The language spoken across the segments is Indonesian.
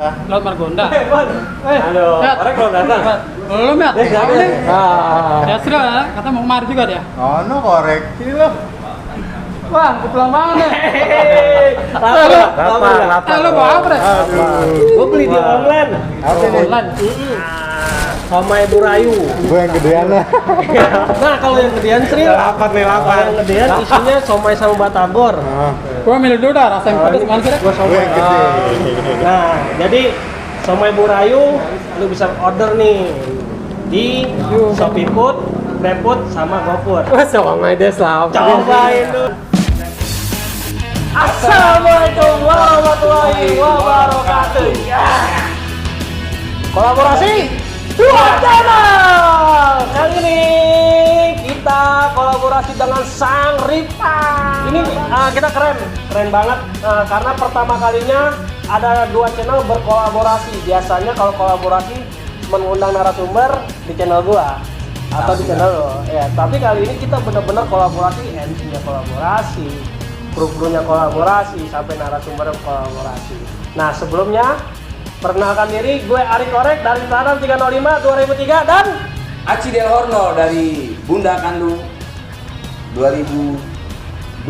Laut Margonda. Halo, Ya. orang belum datang. Belum ya? Ya sudah, kata mau kemari juga dia. Oh, no korek. Sini lo. Wah, pulang banget nih. Lapar. Lo bawa apa deh? Gue beli di online. Apa ini? Online. Sama Ibu Rayu. Gue yang gedean lah. Nah, kalau yang gedean Sri, Lapar nih, lapar. Kalau yang gedean isinya somai sama batagor. Gua milih dulu dah, rasa yang pedas mana sih? Gua somai. Gue yang gede. Nah, jadi somai Ibu Rayu lu bisa order nih di Shopee Food, GrabFood sama GoFood. Wah, somai deh selamat. Cobain dulu. Assalamualaikum warahmatullahi wabarakatuh. Kolaborasi dua channel. Kali ini kita kolaborasi dengan Sang Ripa. Ini kita keren banget karena pertama kalinya ada dua channel berkolaborasi. Biasanya kalau kolaborasi mengundang narasumber di channel gua atau di channel lo. Ya, tapi kali ini kita benar-benar kolaborasi, MC-nya kolaborasi, kru-krunya kolaborasi, sampai narasumber kolaborasi. Nah, sebelumnya perkenalkan diri, gue Ari Korek dari Tanam 305 2003 dan Aci Del Horno dari Bunda Kandung 2000.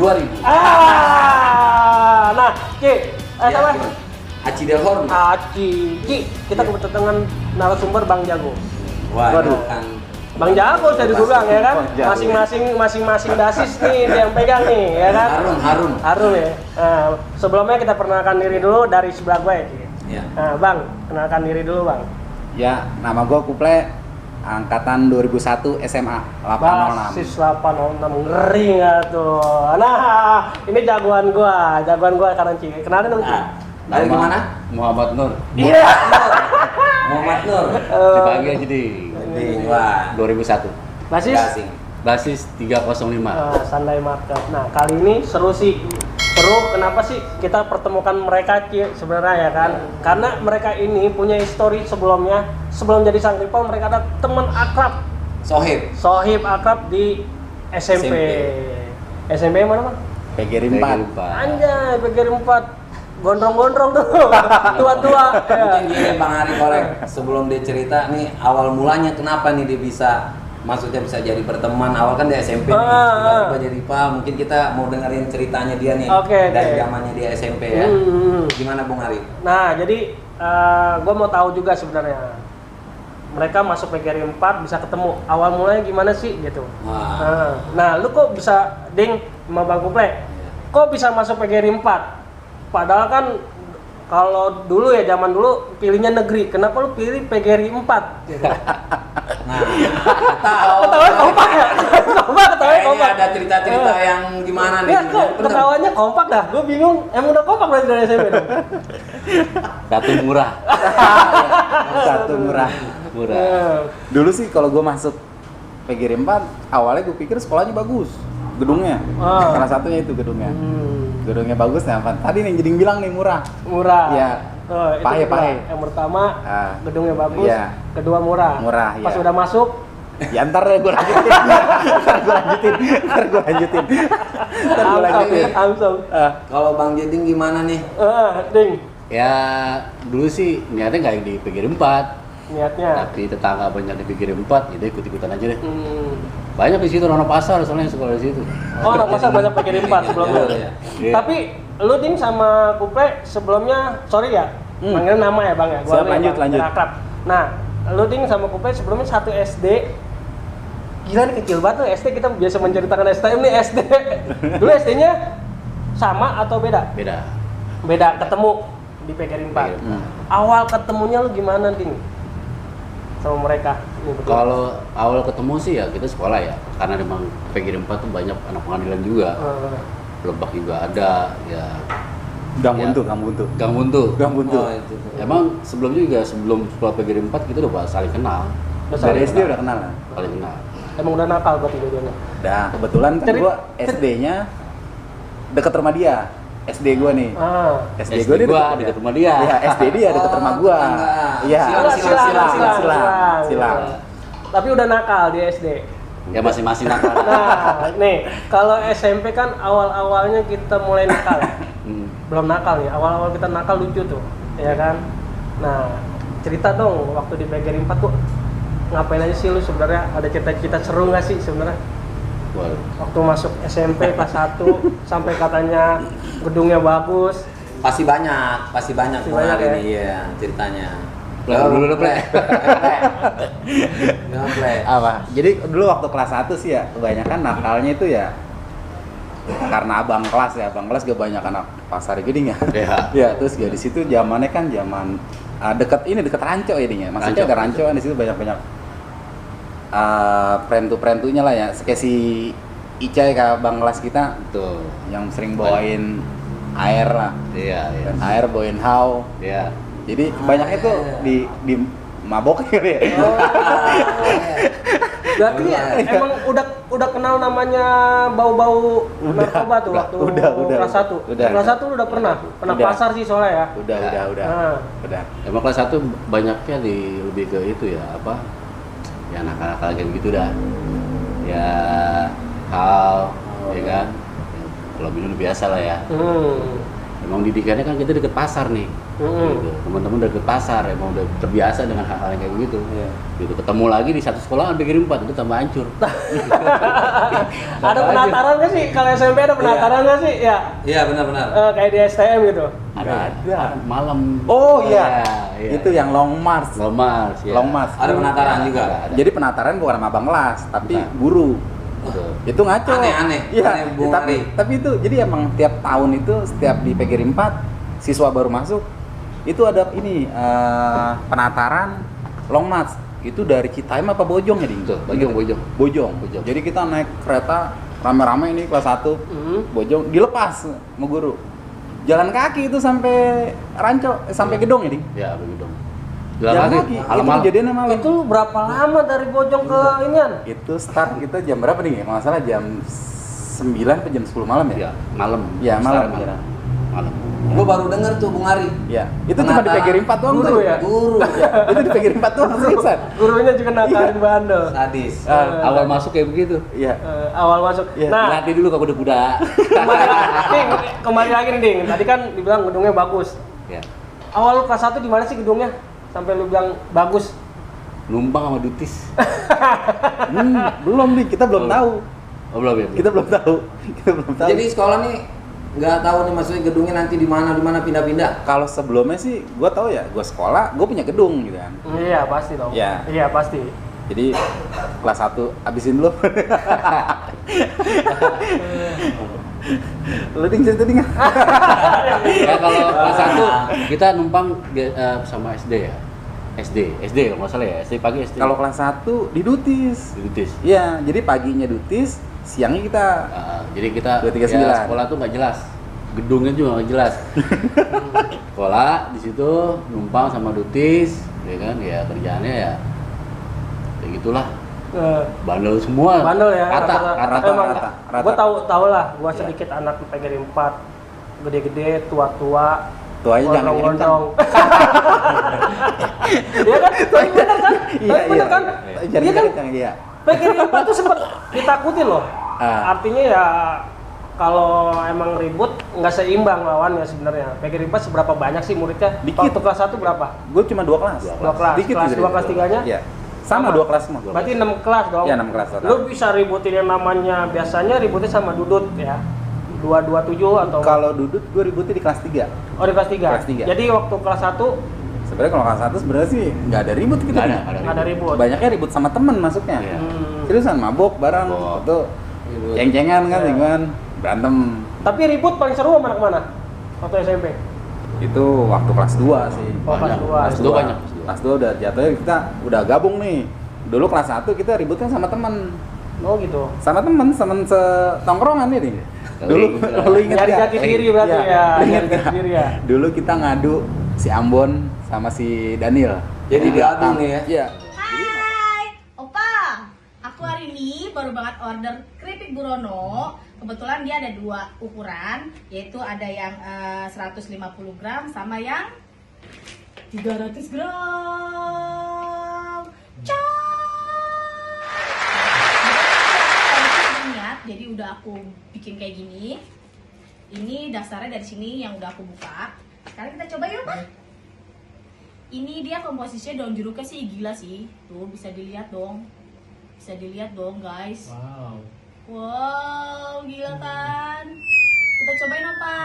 nah, Ki, siapa? Aci Del Horno. Ki, kita kedatangan narasumber Bang Jago. Waduh kan. Bang Jago saya dibilang ya kan, Bang Jago. masing-masing dasis nih dia yang pegang nih ya kan. Harun ya. Nah, sebelumnya kita perkenalkan diri dulu dari sebelah gue. Ki. Ya. Nah, Bang, kenalkan diri dulu, Bang. Ya, nama gue Kuple, angkatan 2001 SMA 806. Basis 806, ngeri nggak tuh? Nah, ini jagoan gua kanan Ci. Kenalin dong, Ci. Dari mana? Muhammad Nur. Iya. Muhammad Nur. Dipanggil aja di Wah. 2001. Basis Gasing. Basis 305. Sandai Market. Nah, kali ini seru sih. Seru, kenapa sih kita pertemukan mereka Ci, sebenarnya ya kan? Karena mereka ini punya histori sebelumnya. Sebelum jadi Sang Ripa, mereka ada teman akrab. Sohib akrab di SMP. SMP mana, Bang? PGRI 4. Anjay, PGRI 4. Gondrong-gondrong tuh. Tua-tua. Mungkin gini Bang Ari Korek, sebelum dia cerita nih awal mulanya kenapa nih dia bisa jadi berteman. Awal kan di SMP nih, tiba-tiba jadi Pak. Mungkin kita mau dengerin ceritanya dia nih. Dari zamannya dia SMP ya. Gimana Bung Ari? Nah, jadi gue mau tahu juga sebenarnya. Mereka masuk PGRI 4 bisa ketemu. Awal mulanya gimana sih gitu. Nah, lu kok bisa sama Bang Kuple? Kok bisa masuk PGRI 4? Padahal kan kalau dulu ya zaman dulu pilihnya negeri. Kenapa lu pilih PGRI 4 gitu? Nah, tahu. Ketawanya kompak ya? Ketawanya kompak. Ada cerita-cerita yang gimana nih? Ya, kok ketawanya kompak dah. Gue bingung. Emang udah kompak berarti dari SMP dong? Satu murah. Satu murah. Dulu sih kalau gue masuk PGRI 4, awalnya gue pikir sekolahnya bagus. Gedungnya. Salah satunya itu gedungnya. Gedungnya bagus nah, tadi nih jadi bilang nih murah. Iya. Itu Pahe. yang pertama gedungnya bagus, iya. kedua murah. Pas Iya. udah masuk, Ya ntar deh gue lanjutin. Ntar gue lanjutin. langsung. Kalau Bang Jeding gimana nih? Ding, Ya, dulu sih niatnya nggak di PGRI 4. niatnya. Tapi tetangga banyak di PGRI 4, jadi ikut-ikutan aja deh. Banyak di situ orang pasar soalnya yang sekolah di situ. Oh, anak pasar banyak PGRI 4 sebelumnya. Iya. Tapi lu Ding sama Kuple sebelumnya, sorry ya, manggil nama ya Bang ya. Siap, lanjut. Akrab. Nah, lu Ding sama Kuple sebelumnya satu SD. Gila nih kecil banget tuh SD, kita biasa menceritakan STM nih SD. Dulu SD-nya sama atau beda? Beda, ketemu di PGRI 4. Awal ketemunya lu gimana Ding? Sama mereka? Kalau awal ketemu sih ya kita sekolah ya, karena memang PGRI 4 tuh banyak anak pengadilan juga. Lebak juga ada, ya. Gang Buntu. Oh, itu. Emang sebelum sekolah PGRI 4 kita udah saling kenal. Dari SD udah kenal kan? Saling kenal. Emang udah nakal berarti dua-duanya? Nah, kebetulan kan gue SD-nya deket rumah dia. SD gue nih. SD gue dekat rumah dia. Iya, SD dia deket rumah gue. Iya. Silang. Tapi udah nakal di SD. Ya masing-masing nakal. Nah, nih, kalau SMP kan awal-awalnya kita mulai nakal. Belum nakal nih, awal-awal kita nakal lucu tuh, ya kan? Nah, cerita dong waktu di PGRI 4 tuh ngapain aja sih lu sebenarnya? Ada cerita-cerita seru nggak sih sebenarnya? Waktu masuk SMP kelas 1 sampai katanya gedungnya bagus. Pasti banyak Bung banyak Ari ya? ini ya ceritanya. Dulu play. Nggak play. Apa? Jadi dulu waktu kelas 1 sih ya kebanyakan nakalnya itu ya karena abang kelas kebanyakan anak pasar Geding ya. Iya. Ya, terus ya di situ zamannya kan zaman deket Ranco ya Ding ya. Maksudnya ada Ranco kan di situ banyak prentu-prentunya lah ya. Kayak si Icai kayak abang kelas kita Tuh. yang sering bawain air lah. Iya. Dan air bawain hau. Iya. Jadi banyaknya tuh di mabok gitu ya. Berarti emang udah kenal namanya bau-bau narkoba tuh waktu kelas 1. Kelas 1 lu udah pernah pasar sih soalnya ya. Udah. Emang kelas 1 banyaknya lebih ke itu ya apa? Ya nakal-nakal kayak gitu dah. Ya hal, ya kan. Ya, kalau minum biasa lah ya. Emang didikannya kan kita deket pasar nih. Gitu. Teman-teman udah deket pasar, emang udah terbiasa dengan hal-hal yang kayak begitu. Gitu ketemu lagi di satu sekolah PGRI 4 itu tambah hancur. Ada penataran nggak sih? Kalau SMP ada penataran nggak sih? Ya. Iya benar-benar. Kayak di STM gitu. Ada malam. Oh iya. Iya. Itu yang long march. Long march, ya. Long march. Ada penataran juga. Ada. Jadi penataran bukan sama abang kelas, tapi Bukan. guru. Betul. Itu ngaco. Aneh. Iya. Aneh, Bung Tapi itu jadi emang tiap tahun itu setiap di PGRI 4 siswa baru masuk itu ada ini penataran long march. Itu dari Citaim apa Bojong ya, Ding? Betul, Bojong. Jadi kita naik kereta rame-rame ini kelas 1 Bojong dilepas sama guru. Jalan kaki itu sampai Ranco, sampai Gedong ya, Ding? Ya, begitu. Jalan kaki. Itu kejadiannya malam. Itu berapa lama dari Bojong ke inian? Itu start kita jam berapa nih? Kalau nggak salah jam 9 atau jam 10 malam ya? Ya, malam. Ya, malam. Malam. Gua baru denger tuh Bung Ari. Ya, itu cuma di PGRI 4 doang Guru tuh. ya? Guru. Ya, itu di PGRI 4 doang seriusan. Gurunya juga nakalin bandel. Sadis. Awal masuk kayak begitu. Iya. Awal masuk. Iya. Nah, Latih dulu kalau kuda-kuda. kembali lagi nih, Ding. Tadi kan dibilang gedungnya bagus. Ya. Awal lu kelas 1 di mana sih gedungnya? Sampai lu bilang bagus. Numpang sama dutis. Belum nih, kita belum tahu. Oh, belum ya? Kita belum tahu. Jadi sekolah nih nggak tahu nih maksudnya gedungnya nanti di mana pindah-pindah. Kalau sebelumnya sih gua tahu ya, gua sekolah, gua punya gedung gitu kan. Iya, pasti dong. Iya. Iya, pasti. Jadi kelas 1 habisin dulu. Lu Ding cerita Ding. Ya kalau kelas 1 kita numpang sama SD ya. SD kalau nggak salah ya, SD pagi SD. Kalau kelas 1 di Dutis. Di dutis. Iya, jadi paginya Dutis, siangnya kita Jadi kita 239. ya, sekolah tuh nggak jelas, gedungnya juga nggak jelas. Sekolah di situ numpang sama dutis, ya kan? Ya kerjaannya ya kayak gitulah. Bandel semua. Bandel ya. Rata. Gua tahu lah, gua sedikit anak PGRI 4. Gede-gede, tua-tua. Tuanya jangan gondrong. Iya kan? Tapi bener kan? Bener kan? Iya kan? Iya. PGRI 4 tuh sempet ditakutin loh. Artinya ya kalau emang ribut nggak seimbang lawannya sebenarnya. PGRI 4 seberapa banyak sih muridnya? Dikit. Waktu kelas 1 berapa? Gue cuma 2 kelas. 2 kelas. Dikit Kelas juga 2 kelas 3-nya? Iya. Sama 2 kelas semua. Berarti 6 kelas dong? Iya, 6 kelas total. Lu bisa ributin yang namanya, biasanya ributnya sama Dudut ya? 227 atau? Kalau Dudut gue ributnya di kelas 3. Oh di kelas 3? Kelas 3. Jadi waktu kelas 1? Sebenarnya kalau kelas 1 sebenarnya sih nggak ada ribut kita. Nggak ada ribut. Banyaknya ribut sama temen masuknya. Iya. Seriusan mabok bareng. Mabok. Itu ceng-cengan kan, lingkungan berantem. Tapi ribut paling seru sama anak mana? Waktu SMP? Itu waktu kelas 2 sih. Oh, kelas 2. Kelas 2 banyak. Kelas 2 udah jatuhnya kita udah gabung nih. Dulu kelas 1 kita ributnya sama temen. Oh gitu. Sama temen setongkrongan nih. Dulu lu inget Nyari nggak? jati diri berarti ya. Lu inget Nyari jati nggak? diri ya. Dulu kita ngadu si Ambon sama si Daniel. Jadi diadu nih ya. Iya. Hai, Opa. Aku hari ini baru banget order keripik Burono. Kebetulan dia ada 2 ukuran, yaitu ada yang 150 gram sama yang 300 gram. Jadi udah aku bikin kayak gini. Ini dasarnya dari sini yang udah aku buka. Sekarang kita coba yuk, Pak. Ini dia komposisinya daun jeruknya sih gila sih. Tuh bisa dilihat dong. Bisa dilihat dong guys. Wow, gila kan? Kita cobain apa?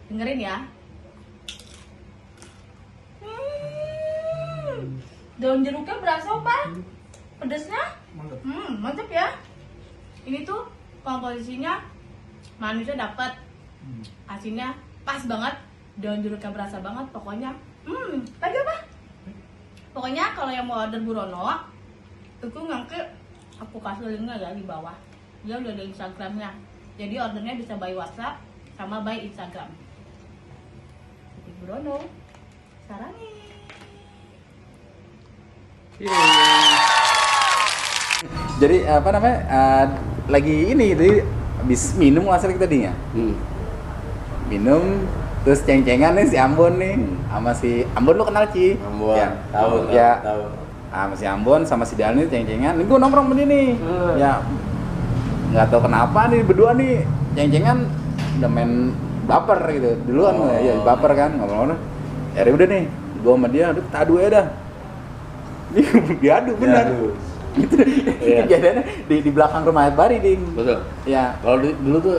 Dengerin ya. Daun jeruknya berasa apa? Pedesnya? Mantap ya. Ini tuh komposisinya manisnya dapat, asinnya pas banget, daun jeruknya berasa banget. Pokoknya, lagi apa? Pokoknya kalau yang mau order Burono, itu nanti aku kasih linknya ya di bawah. Dia udah ada Instagramnya. Jadi ordernya bisa by WhatsApp sama by Instagram. Jadi Burono, sarangi. Jadi apa namanya? Lagi ini jadi habis minum asal kita tadinya. Minum terus ceng-cengan nih si Ambon nih sama si Ambon, lu kenal Ci? Ambon. Ya. Tahu. Sama si Ambon sama si Dani ceng-cengan. Ini gua nongkrong begini nih. Ya. Nggak tahu kenapa nih berdua nih ceng-cengan udah main baper gitu. Duluan ya baper kan ngomong-ngomong. Ya udah nih, gua sama dia aduh adu ya dah. Diadu benar. Itu kejadiannya di belakang rumah Bari, Ding. Betul. Ya. Kalau dulu tuh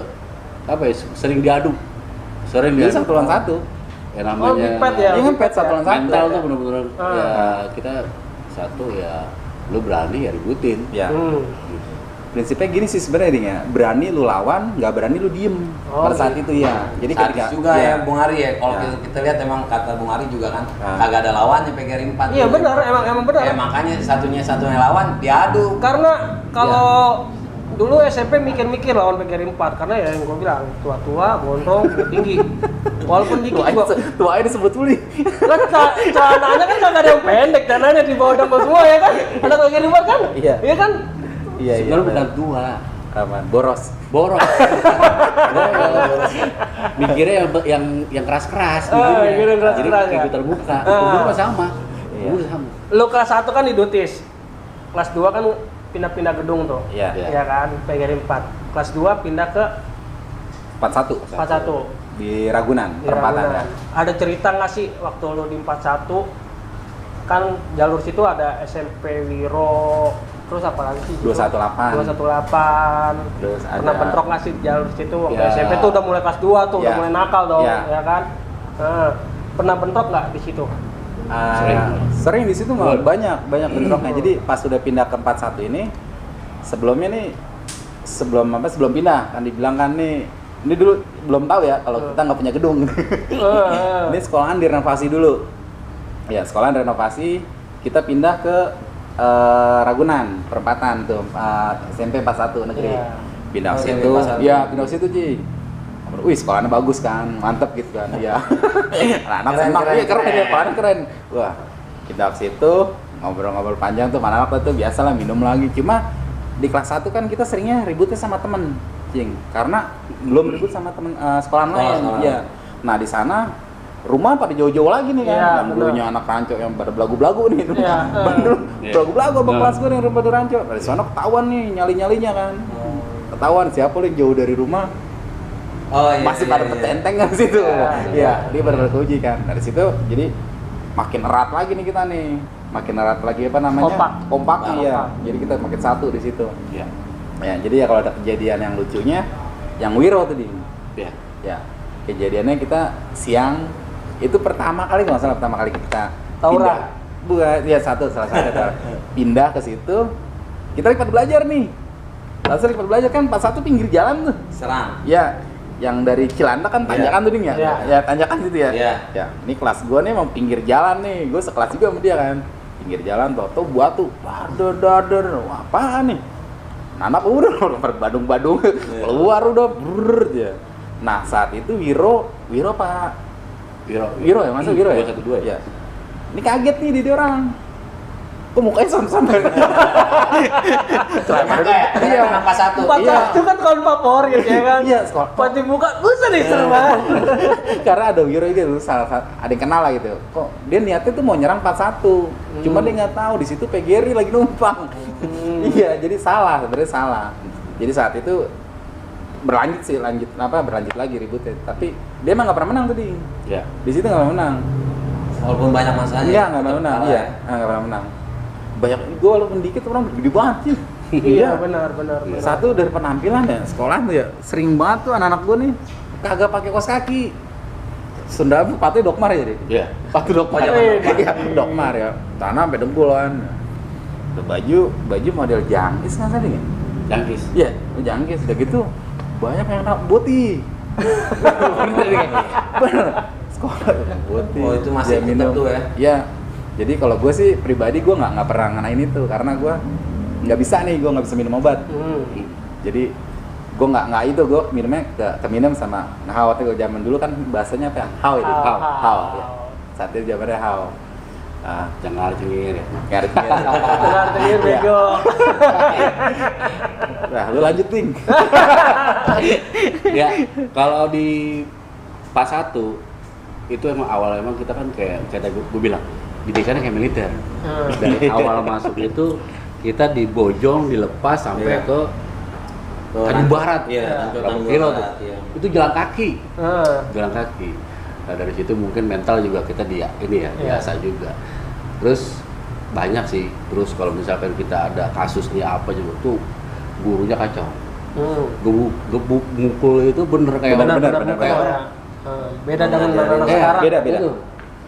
apa ya, sering diadu. Dia satu lawan satu. Ya namanya. ngepet ya? Iya ngepet satu lawan satu. Mental tuh bener-bener ya kita satu ya lu berani ya ributin. Ya. Prinsipnya gini sih sebenarnya Ding ya. Berani lu lawan, nggak berani lu diem. Pada saat itu ya. Jadi Sadis juga ya Bung Ari ya. Kalau kita lihat emang kata Bung Ari juga kan kagak ada lawannya PGRI 4. Iya benar, emang benar. Ya makanya satunya lawan diadu. Karena kalau dulu SMP mikir-mikir lawan PGRI 4 karena ya yang gue bilang tua-tua, gondrong, tinggi. Walaupun dikit juga. Tuanya disebut tuli. Kan celananya kan kagak ada yang pendek, celananya di bawah dangkal semua ya kan? Ada PGRI 4 kan? Iya. Iya kan? Iya. Sebenarnya bukan tua. Aman. Boros. Boros. Mikirnya yang keras-keras mikirnya keras-keras, Jadi ya. kayak terbuka. Umur mah sama. Iya. Umur sama. Lu kelas 1 kan di Dutis. Kelas 2 kan pindah-pindah gedung tuh. Iya. Iya kan? PGRI 4. Kelas 2 pindah ke 41. 41. Di Ragunan, Di perempatan Ragunan. ya. Ada cerita nggak sih waktu lu di 41 kan jalur situ ada SMP Wiro, terus apa lagi sih? 218. 218. Terus ada- Pernah bentrok nggak sih di jalur situ? Waktu Ya. SMP tuh udah mulai kelas 2 tuh, udah Ya. mulai nakal dong, Ya. ya kan? Nah, pernah bentrok nggak di situ? Sering di situ mah banyak bentroknya. Jadi pas udah pindah ke 41 ini, sebelumnya nih sebelum pindah kan dibilang kan nih, ini dulu belum tahu ya kalau kita nggak punya gedung. Ini sekolahan direnovasi dulu. Ya sekolahan renovasi, kita pindah ke Ragunan perempatan tuh, SMP 41 negeri. Iya. Pindah ke SMP situ, 41. ya pindah ke situ Ci. Wih sekolahnya bagus kan, mantep gitu kan, ya. Anak senang, iya keren ya, sekolahnya keren. Wah, kita ke situ ngobrol-ngobrol panjang tuh, mana anak tuh biasa lah minum lagi. Cuma di kelas 1 kan kita seringnya ributnya sama temen, Cing, karena belum ribut sama temen sekolahan lain. Iya. Nah di sana rumah pada jauh-jauh lagi nih kan, Iya, yang dulunya anak ranco yang pada belagu-belagu nih, Iya. bener, belagu-belagu abang Nah. kelas gue yang rumah pada ranco. Dari sana ketahuan nih nyali-nyalinya kan, ketahuan siapa yang jauh dari rumah. Oh iya. Masih pada petenteng kan di situ. Iya, dia benar-benar keuji kan. Dari situ jadi makin erat lagi nih kita nih. Makin erat lagi apa namanya? Kompak iya. Jadi kita makin satu di situ. Iya. Ya, jadi ya kalau ada kejadian yang lucunya yang Wiro tuh, Ding. Iya. Ya. Kejadiannya kita siang itu pertama kali nggak salah pertama kali kita Tauran. Bukan, ya salah satu pindah ke situ. Kita lagi pada belajar nih. Langsung lagi pada belajar kan pas satu pinggir jalan tuh. Serang. Ya, yang dari Cilandak kan tanjakan tuh Ding ya? Iya. Ya tanjakan situ ya? Iya. Ya, ini kelas gua nih emang pinggir jalan nih, gua sekelas juga sama dia kan. Pinggir jalan, tau batu, dader, wah apaan nih? Anak udah berbadung-badung, keluar udah, brrrr ya. Nah saat itu Wiro Pak Wiro ya, masa Wiro ya? 212 ya. Ini kaget nih dia orang. Kok mukanya sama-sama? Iya, kenapa satu? 41 kan kawan favorit ya kan? Iya, sekolah. Pas dibuka, buset nih seru banget. Karena ada Wiro gitu, ada yang kenal lah gitu. Kok dia niatnya tuh mau nyerang 41. Cuma dia nggak tahu di situ PGRI lagi numpang. Iya, jadi sebenarnya salah. Jadi saat itu berlanjut lagi ributnya. Tapi dia emang nggak pernah menang tadi. Iya. Di situ nggak pernah menang. Walaupun banyak masanya. Iya, nggak pernah menang. kalah Iya, ya. nggak pernah menang. Banyak gue walaupun dikit orang gede banget sih. Iya, benar. Satu dari penampilan ya, sekolah tuh ya sering banget tuh anak-anak gue nih kagak pakai kaos kaki. Sunda sepatunya dokmar ya, Dik? Iya. Sepatu dokmar. Iya, dokmar ya. Tanah sampai dengkulan. Baju model jangkis kan tadi? Jangkis. Iya, jangkis. Udah gitu banyak yang nak boti. Bener. Sekolah boti. Oh, itu masih Dia tetap tuh ya? Iya. Jadi kalau gue sih pribadi gue nggak pernah nganain itu karena gue nggak bisa minum obat. Jadi gue nggak itu, gue minumnya ke minum sama ngehau. Waktu zaman dulu kan bahasanya apa ya? Hau itu, hau. Ya. Saat itu zamannya hau. Jangan cengir ya. Ngarit Dengar bego. Nah, lu lanjut ting. Ya, kalau di pas 1 itu emang awal emang kita kan kayak gue bilang didikannya kayak militer. Dari awal masuk itu kita dibojong, dilepas sampai ke Tanjung Barat. Iya, berapa kilo tuh? Iya. Itu jalan kaki. Jalan kaki. Nah, dari situ mungkin mental juga kita biasa juga. Terus banyak sih. Terus kalau misalkan kita ada kasus nih apa juga tuh gurunya kacau. Gebuk mukul itu bener kayak Bener. Beda dengan anak sekarang. Beda.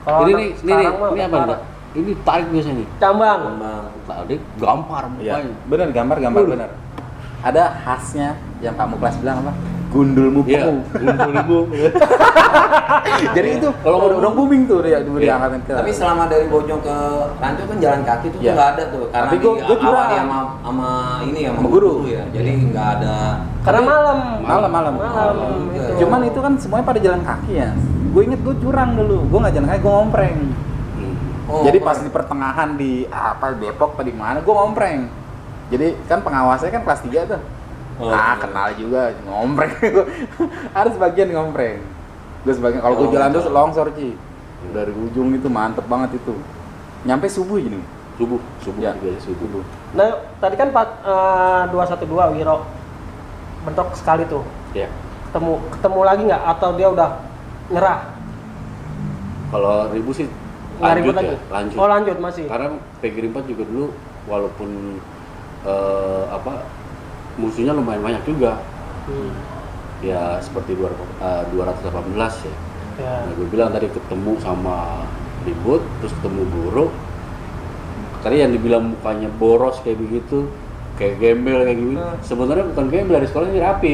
Kalau Ini anak nih, sekarang mah ini apa parah. enggak? Ini tarik biasanya nih. Cambang. Tadi gampar Iya, mukanya. bener gambar bener. Ada khasnya yang kamu kelas bilang apa? Gundul mupu. Iya, gundul. Jadi itu kalau udah booming tuh dia diangkatin ke. Tapi selama dari Bojong ke Rancu kan jalan kaki tuh Iya. nggak ada tuh karena Tapi gua curang. diawali sama ini ya Sama guru. ya. Jadi nggak ada. Karena malam. malam. Itu. Cuman itu kan semuanya pada jalan kaki ya. Gue inget gue curang dulu. Gue nggak jalan kaki, gue ngompreng. Oh, Jadi pas di pertengahan di Depok apa di mana, gue ngompreng. Jadi kan pengawasnya kan kelas 3 tuh. Oh, Ah, iya. kenal juga ngompreng. Harus bagian ngompreng. Gue sebagian kalau gue jalan terus longsor Ci. Dari ujung itu mantep banget itu. Nyampe subuh gini. Subuh Ya. juga subuh. Nah, tadi kan 212 Wiro bentrok sekali tuh. Ya. Ketemu lagi nggak atau dia udah nyerah? Kalau ribu sih Nggak lanjut ribut ya, lagi? lanjut. Oh, lanjut masih. Karena PG 4 juga dulu walaupun musuhnya lumayan banyak juga. Ya seperti 218 ya. Ya. Nah, gue bilang tadi ketemu sama ribut, terus ketemu guru. Tadi yang dibilang mukanya boros kayak begitu, kayak gembel kayak gitu. Sebenarnya bukan gembel, dari sekolahnya rapi.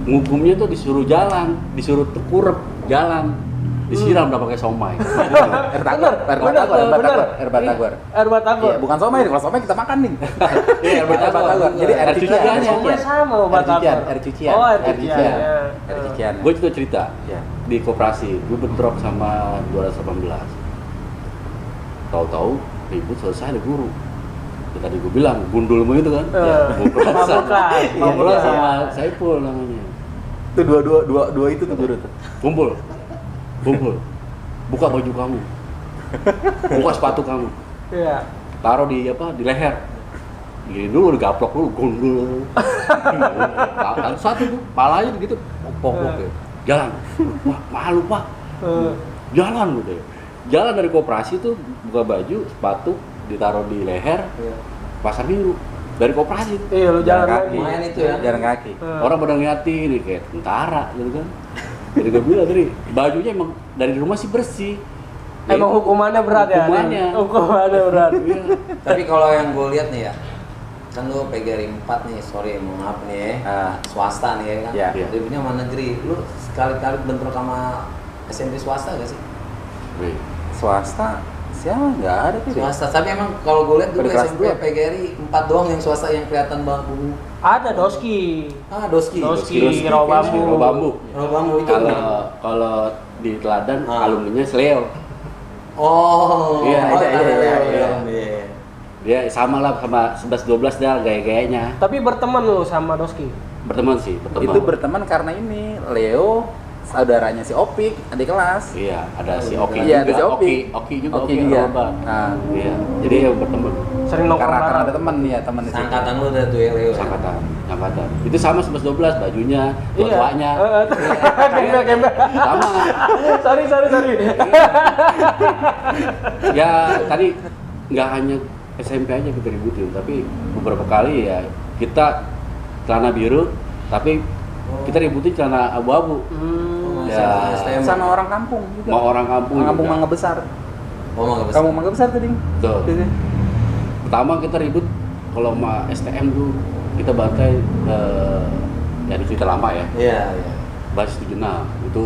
Ngukumnya tuh disuruh jalan, disuruh tekurep jalan, disiram udah pakai somai. Air batagor. Iya, bukan somai, kalau somai kita makan nih. Iya, air batagor. Jadi air cucian. Sama Air cucian. Oh, air cucian. Air cucian. Gue juga cerita Ya. di koperasi, gue bentrok sama 218. Tahu-tahu ribut selesai ada guru. Ya, tadi gue bilang gundulmu itu kan, ngobrol sama Saiful namanya. Itu dua itu tuh guru tuh. Kumpul, buka baju kamu, buka sepatu kamu, Iya. taruh di leher. Gini dulu, digaplok dulu, gundul. Satu tuh, palanya begitu, pokok ya. Jalan, wah malu pak, jalan gitu ya. Jalan dari koperasi tuh, buka baju, sepatu, ditaruh di leher, pasar minggu. Dari koperasi. Iya, lu jalan kaki. lagi. Lumayan itu ya. Jalan kaki. Orang pada ngeliatin nih kayak tentara gitu kan. Jadi gue bilang tadi, bajunya emang dari rumah sih bersih. Emang hukumannya berat ya? Hukumannya berat. Tapi kalau yang gue lihat nih ya, kan lu PGRI 4 nih, sorry maaf nih ya, swasta nih ya kan, Ya. ributnya sama negeri. Lu sekali-kali bentrok sama SMP swasta gak sih? Wih, Swasta siapa nggak ada tuh. Swasta, tapi emang kalau gue lihat dulu Pada kelas SMP dua. PGRI 4 doang yang swasta yang kelihatan bangku. Ada Doski. Doski. Rawa bambu. Rawa bambu. Rawa bambu itu. Kalau di teladan alumninya Sleo. Oh. Iya, iya. Dia sama lah sama 11-12 dah gaya-gayanya. Tapi berteman lu sama Doski. Berteman sih, berteman. Itu berteman karena ini Leo saudaranya si Opik, adik kelas. Iya, ada si Oki Iya, ada juga. si Opi. Oki juga. Oki juga. Lomba. Nah, Iya, jadi ya berteman. Sering nongkrong karena bareng. ada teman ya, teman di situ. Angkatan lu udah tuh ya Leo. Angkatan. Itu sama 11-12 bajunya, Iya. tua-tuanya. Gembel. Sama. Sorry. Ya tadi nggak hanya SMP aja kita ributin, tapi beberapa kali ya kita celana biru, tapi kita ributin celana abu-abu. Ya, STM. Sama orang kampung juga. mau orang kampung. Orang kampung juga. Mangga Besar. Oh, Mangga Besar. Kamu Mangga Besar tadi. Tuh. Pertama kita ribut kalau sama STM tuh kita bantai ya di cerita lama ya. Iya. Basis 76 itu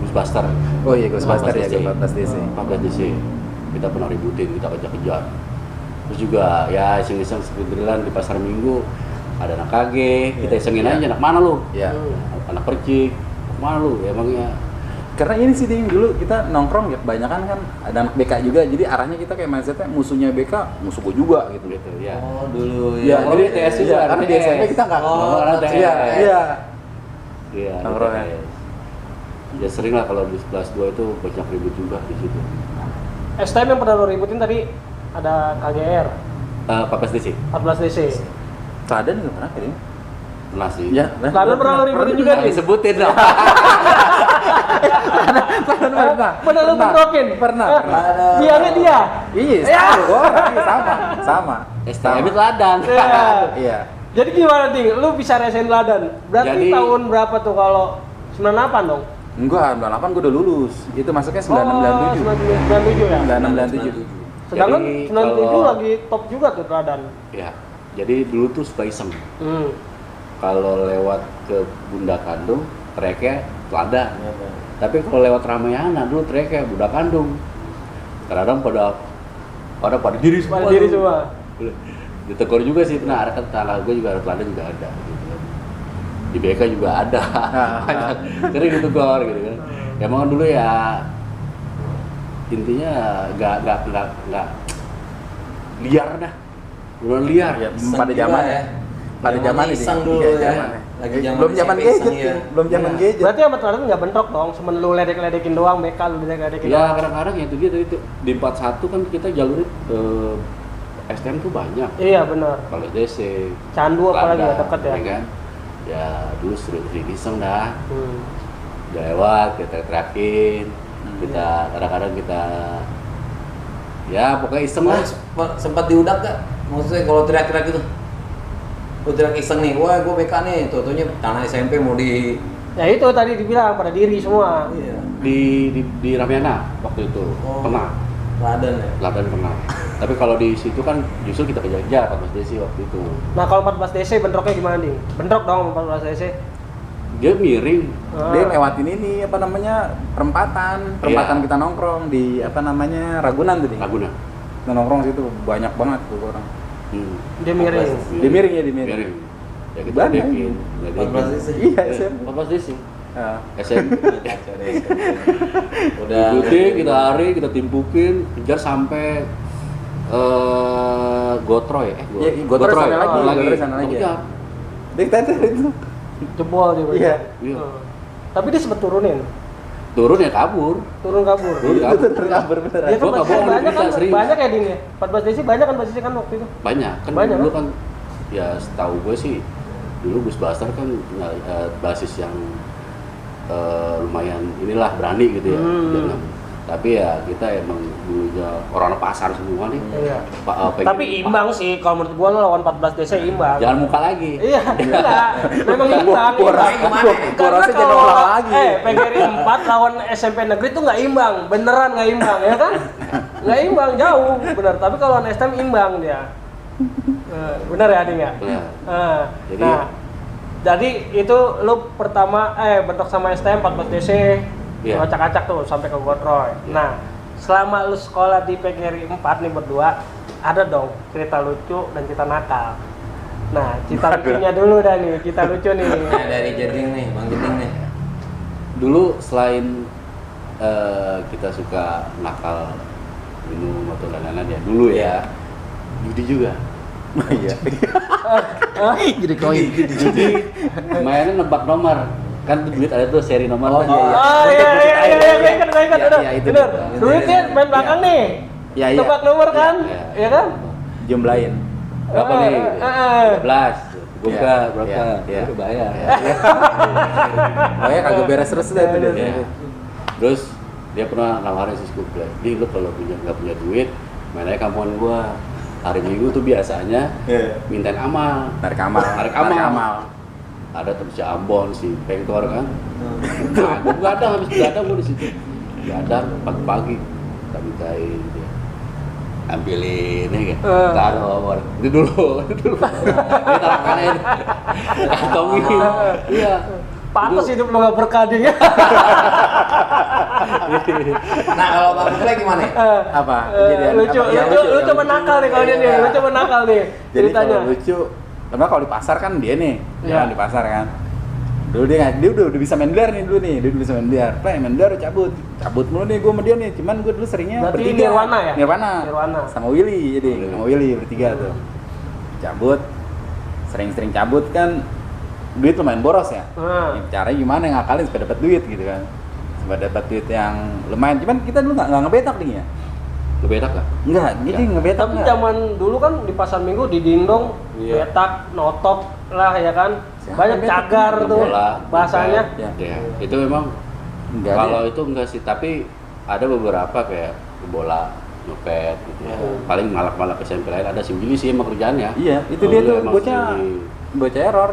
Ghostbuster. Oh iya, Ghostbuster ya, 14 14 DC. 14 DC. Kita pernah ributin, kita kejar-kejar. Terus juga ya iseng-iseng sebenarnya di pasar Minggu ada anak kage, kita isengin aja, anak mana lu? Iya. Anak percik, mana lu? Ya, emangnya Karena ini sih Ding, dulu kita nongkrong ya kebanyakan kan ada anak BK juga, jadi arahnya kita kayak mindsetnya musuhnya BK, musuh gua juga gitu. gitu ya. Oh, dulu Iya, ya. jadi TS juga, iya, karena di TS. SMP kita nggak Oh, ada iya, TS. iya. Iya, Nongkrong ya. Ya sering lah kalau di kelas 2 itu banyak ribut juga di situ. STM yang pernah lo ributin tadi ada KGR 14 DC. 14 DC. Teladan nggak pernah kayaknya. Pernah sih. Ya, Teladan pernah lo ributin juga Nggak nih. disebutin dong. Pernah lo bentrokin? Pernah. Dianya dia. Iya, sama. STM itu ladang. Iya. Iya. Jadi gimana Ting? Lu bisa resain teladan? Berarti Jadi- tahun berapa tuh kalau 98 dong? Enggak, 98 gue udah lulus. Itu masuknya 96 Oh, 97. 97 ya? 96 97. Sedangkan Jadi 97 kalau- lagi top juga tuh teladan. Ya. Jadi dulu tuh suka iseng. Hmm. Kalau lewat ke Bunda Kandung, treknya teladan. Tapi kalau lewat Ramayana dulu treknya Bunda Kandung. Kadang pada diri semua. Pada diri tuh. semua. Ditegur juga sih, pernah ada kan tetangga gue juga ada teladan juga ada. Gitu kan. Di BK juga ada. Sering ditegur gitu kan. Emang dulu ya intinya nggak liar dah. Benar liar. Ya, Iseng pada juga zamannya. Pada zaman ini. iseng dulu Iya, ya. zamannya. Lagi zaman belum zaman SMP gadget, iseng, ya. belum zaman Iya. gadget. Berarti sama teladan nggak bentrok dong, cuma lu ledek-ledekin doang, BK lu ledek-ledekin Ya doang. kadang-kadang ya itu dia itu di 41 kan kita jalurnya STM tuh banyak. Iya benar. Kalau DC, Candu apalagi ya Lada, deket ya. kan? Ya dulu sering iseng dah. Hmm. Udah lewat kita teriakin, kita kadang-kadang kita ya pokoknya iseng lah. Sempat diudak gak? Maksudnya kalau teriak-teriak gitu. Lu teriak iseng nih, wah gue BK nih, tuh-tuhnya tanah SMP mau di... Ya itu tadi dibilang pada diri semua. Iya. Di Ramayana waktu itu Oh. pernah, Ladan ya? Lada pernah. Tapi kalau di situ kan justru kita kejar-kejar 14 DC waktu itu. Nah kalau 14 DC bentroknya gimana nih? Bentrok dong 14 DC. Dia miring. Dia lewatin ini apa namanya perempatan Iya. kita nongkrong di apa namanya Ragunan tuh Ding. Laguna. Kita nongkrong situ banyak banget tuh orang. Dia miring. Dia miring ya, dia miring. Miring. Ya kita Banyak. ledekin. 14 DC? Iya, Ya, SMP. 14 DC. Ah. SMP. Kacau deh SMP. Udah... Ikutin, kita lari, kita timpukin, kejar sampai Gotroy. Iya, Gotroy sana lagi, lagi. Gotroy sana lagi. Kejar. Dia tadi itu. Jebol dia. berarti. Iya. Iya. Hmm. Tapi dia sempet turunin. Turun ya kabur. Turun kabur. Turun Itu kabur. terkabur beneran. Dia kan Gua nggak 14 DC bohong, banyak bisa, kan? serius. Banyak ya Din ya? 14 DC banyak kan basisnya kan waktu itu? Banyak kan Banyak, dulu kan ya setahu gue sih dulu Ghostbuster kan basis yang lumayan inilah berani gitu ya. Jangan. Tapi ya kita emang dulunya orang pasar semua nih. Iya. Pengen- Tapi imbang sih kalau menurut gua lo lawan 14 DC imbang. Jangan muka lagi. Iya, enggak. Memang imbang. Gua imbang. rasa Gimana? gua Karena rasa jangan kalau ulang lagi. PGRI 4 lawan SMP negeri tuh nggak imbang, beneran nggak imbang ya kan? Nggak imbang jauh, bener. Tapi kalau lawan STM imbang dia. Bener ya Ading ya? Benar. Jadi- Nah, jadi itu lu pertama bentrok sama STM 14 DC, Iya. acak-acak tuh sampai ke Gotroy. Iya. Nah, selama lu sekolah di PGRI 4 nih berdua, ada dong cerita lucu dan cerita nakal. Nah, cerita lucunya dulu dah nih, cerita lucu nih. Nah, dari Jeding nih, Bang Jeding nih. Dulu selain kita suka nakal minum atau lain-lain ya dulu ya judi juga. Iya. Jadi koin. Judi mainnya nebak nomor. kan duit ada tuh seri nomor. Oh, iya, iya. Oh iya, gue ingat, Iya, bener. iya, itu Bener. dia. Duitnya main belakang nih. Iya, iya. Tebak nomor kan? Iya, Iya kan? Jumlahin. Berapa nih? 12. Buka Iya, berapa? iya. Udah bayar. Oh ya kagak beres terus deh itu dia. Iya. Terus dia pernah nawarin si Scoop, "Di lu kalau nggak punya duit, main aja kampungan gua. Hari Minggu tuh biasanya mintain amal. Tarik amal. Tarik amal. Ada tuh si Ambon, si Pengkor kan. Nah, gua begadang, habis begadang gua di situ. Begadang pagi-pagi kita mintain dia. Ambilin ya kan. Taruh itu dulu. Ini taruhannya. Kantongin. Iya. Pantas hidup lo gak berkah dia. Nah, kalau Bang Mukle gimana? Apa? Kejadian Lucu, apa? Yang lu yang coba nakal nih kalau dia nih. Lu coba nakal nih. Jadi Ceritanya. kalau lucu, karena kalau di pasar kan dia nih, Iya. kan di pasar kan. Dulu dia udah bisa main biliar nih dulu nih, dia udah bisa main biliar. Play main biliar cabut mulu nih gue sama dia nih. Cuman gue dulu seringnya Berarti bertiga. Nirwana ya? Nirwana. Sama Willy jadi, sama Willy bertiga tuh. Cabut, sering-sering cabut kan. Duit lumayan boros ya. Caranya gimana ngakalin supaya dapat duit gitu kan. Supaya dapat duit yang lumayan. Cuman kita dulu nggak ngebetak nih ya. Ngebetak nggak? Enggak, jadi ngebetak Tapi enggak. zaman dulu kan di pasar Minggu di dingdong, Iya. betak, notok lah ya kan. Siapa Banyak betak? cagar tuh Bola, bahasanya. Ya. Ya, itu memang Enggak kalau deh. itu enggak sih, tapi ada beberapa kayak bola, nyopet gitu ya. Paling malak-malak SMP lain ada si Willy sih emang kerjaannya. Iya, itu dia Dulu tuh emang bocah si- bocah error.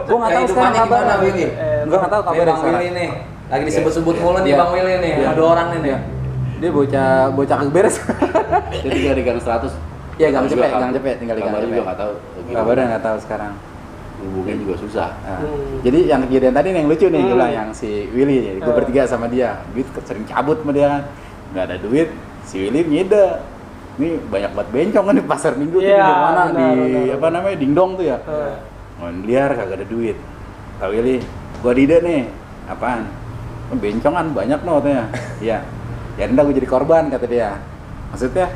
Gua nggak tahu sekarang Kehidupannya kabar. gimana, Willy? Gua nggak tahu Nih, kabar Bang sekarang. Willy nih. Lagi disebut-sebut mulu nih Iya. Bang Willy nih. Iya. Ada orang nih nih. Iya. Dia bocah kagak beres. Dia tinggal di Gang 100. Iya, Gang Juga Cepet, Gang Cepet, tinggal di Gang kabarnya Cepet. juga nggak tahu. Kabarnya nggak tahu sekarang. Hubungnya juga susah. Nah, Jadi yang kejadian tadi nih yang lucu nih, gue bilang yang si Willy, gue Hmm. bertiga sama dia, duit sering cabut sama dia kan, nggak ada duit, si Willy ngide, ini banyak banget bencong kan di pasar Minggu tuh Iya, di mana benar, di benar. apa namanya dingdong tuh ya, main biliar kagak ada duit, kak Willy, gua ide nih, apaan? "Oh, bencongan banyak no katanya, iya, ya udah gue jadi korban kata dia, maksudnya,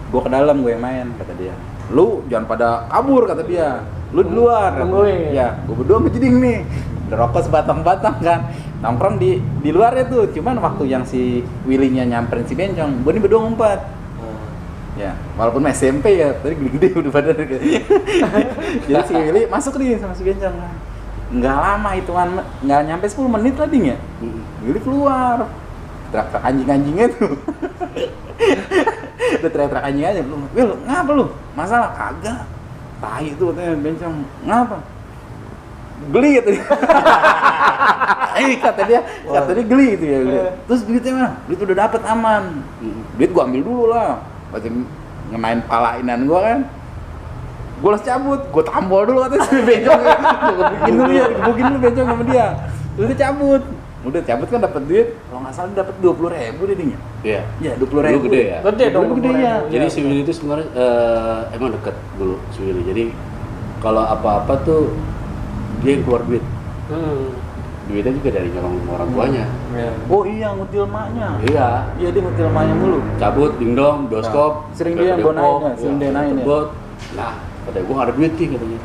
gue ke dalam gue yang main kata dia, lu jangan pada kabur kata dia. Lu di luar, Tungguin. ya, gue berdua sama Jeding nih, udah rokok sebatang-batang kan, nongkrong di luarnya tuh, cuman waktu yang si Willy-nya nyamperin si bencong, gue nih berdua ngumpet, ya, walaupun masih SMP ya, tadi gede-gede udah badan gitu. Jadi si Willy masuk nih sama si bencong, nggak lama hitungan, nggak nyampe 10 menit tadi ya, Willy keluar, teriak-teriak anjing-anjingnya tuh. Udah teriak-teriak anjing aja, "Wil, ngapa lu? Masalah kagak." Tai itu katanya bencong, "Ngapa?" "Geli," kata dia. Kata dia geli gitu ya. Geli. Terus duitnya mana? Duit udah dapet aman. Duit gua ambil dulu lah. Pasti ngemain palainan gua kan. Gua langsung cabut, gua tampol dulu katanya si bencong. Gua gebukin dulu bencong sama dia. Terus dia cabut. Udah cabut kan dapat duit, kalau nggak salah dapat 20.000 deh dia. Iya. Iya, 20.000. Dulu gede ya? Gede dong. Dulu gede ya. Jadi si Willy itu sebenarnya emang deket dulu si Willy. Jadi kalau apa-apa tuh dia yang keluar duit. Duitnya juga dari nyolong orang tuanya. Oh iya, ngutil maknya. Iya. Iya, dia ngutil maknya mulu. Cabut, dingdong, bioskop. Sering ke dia yang Depok, gonain ya, sering dia naik ya. Tebet. Nah, katanya gue gak ada duit nih katanya.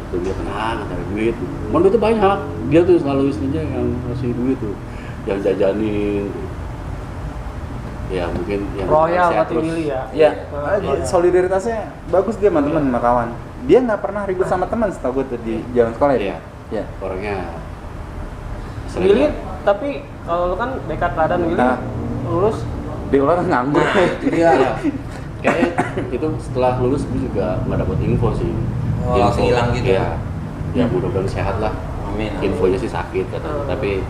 Terus dia tenang, gak ada duit. Cuman duitnya banyak. Dia tuh selalu istrinya yang ngasih duit tuh, yang jajanin. Ya mungkin yang Royal sehat berarti terus. Willy ya. Iya, Royal. solidaritasnya bagus dia sama teman sama kawan. Dia nggak pernah ribut sama teman setahu gue tuh di jalan sekolah ya. Iya. Iya. Orangnya Willy, tapi kalau lu kan dekat keadaan Willy, Nah. lulus Dia orang nganggur. Itu dia. Iya. Kayaknya itu setelah lulus gue juga nggak dapat info sih. Oh, langsung hilang gitu? Iya. Ya mudah-mudahan sehat lah. Amin. Infonya sih sakit katanya, tapi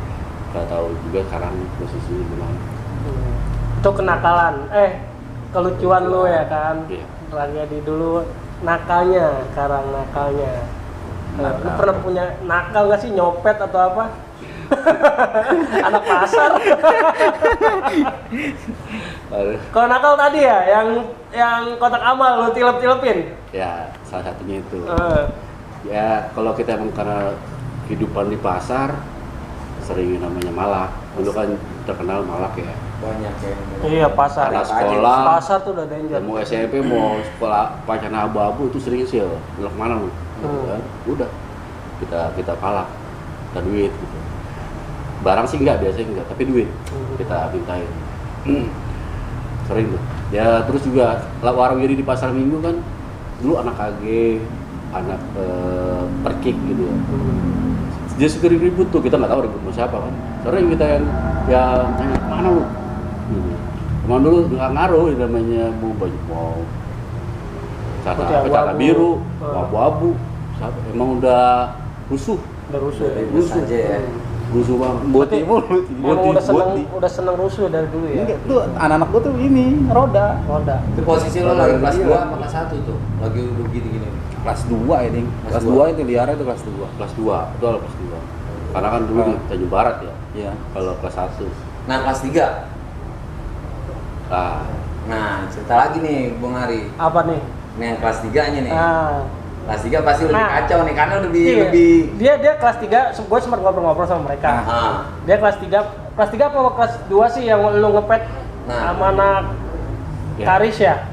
nggak tahu juga sekarang posisinya gimana. itu kenakalan, kelucuan lu ya kan. Iya. Tragedi dulu, nakalnya, sekarang nakalnya. Lu pernah punya nakal nggak sih, nyopet atau apa? Anak pasar. Aduh. Kalau nakal tadi ya, yang kotak amal lu tilep-tilepin. Ya salah satunya itu. Eh, Ya kalau kita emang karena kehidupan di pasar sering namanya malak. Dulu kan terkenal malak ya. Banyak ya. Iya, pasar. Anak sekolah. Pasar tuh udah danger. Mau SMP mau sekolah pacarnya abu-abu itu sering sih. Belok mana lu? Hmm. Kan? Udah kita palak. minta duit gitu. Barang sih enggak, biasanya enggak, tapi duit kita mintain. Sering tuh. Ya terus juga warawiri di pasar Minggu kan dulu anak AG, anak perkik gitu ya. Dia suka ribut tuh, kita nggak tahu ribut sama siapa kan. Sering kita yang tanya mana lu? Gitu. Emang dulu nggak ngaruh namanya mau baju mau cara biru, abu-abu, emang udah rusuh. Rusuh aja ya. Rusuh banget. Boti mulu. Emang udah seneng rusuh dari dulu ya. Enggak, tuh anak-anak gua tuh ini roda. Itu posisi lo lagi kelas 2 apa kelas 1 tuh? Lagi udah gini-gini. Kelas 2 ya, Ding. Kelas 2 itu liara itu kelas 2. Kelas 2, betul kelas 2. Karena kan dulu di Tanjung Barat ya. Iya. Kalau kelas 1. Nah, kelas 3. Nah, cerita lagi nih Bung Ari. Apa nih? Nih yang kelas 3-nya nih. Kelas 3 pasti lebih Nah, kacau nih karena lebih iya. lebih Dia kelas 3, gue sempat ngobrol-ngobrol sama mereka. Dia kelas 3 apa kelas 2 sih yang lu ngepet sama anak Karis ya?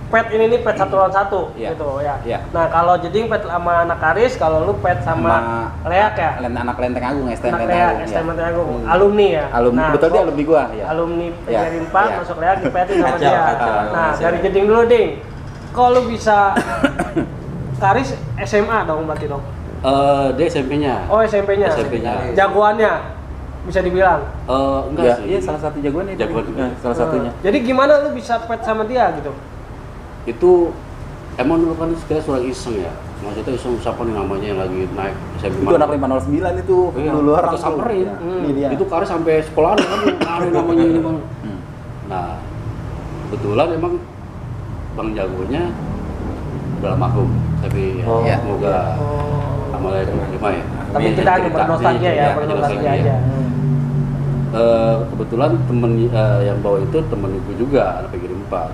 Pet ini nih pet 1 lawan 1 gitu ya. Iya. Nah, kalau Jeding pet sama anak Karis, kalau lu pet sama Leak ya? Anak Lenteng Agung, STM Anak Lenteng Leak, Agung. STM Lenteng Agung. Alumni ya. Alumni, Nah, betul dia alumni gua ya. Alumni Iya. PGRI 4 Iya. masuk Leak dipetin sama Kacau, dia. kacau. Nah, dari Jeding dulu, Ding. Kalau lu bisa Karis SMA dong berarti dong. Dia SMP-nya. Oh, SMP-nya. SMP-nya. Jagoannya bisa dibilang. Enggak Iya, sih. iya salah satu jagoan itu. Jagoan juga. Salah satunya. Jadi gimana lu bisa pet sama dia gitu? Itu emang dulu kan kita sudah iseng ya. Maksudnya iseng siapa nih namanya yang lagi naik SMP Itu anak 509 itu. Iya, Dulu orang kita samperin. Ini dia. Itu karena sampai sekolahan kan ada namanya ini bang. Nah, kebetulan emang bang jagonya udah almarhum, tapi Iya. semoga amalnya diterima ya. Tapi Ini kita cerita bernostalgia nih, ya, bernostalgia aja. Kebetulan temen yang bawa itu temen ibu juga, anak PGRI 4.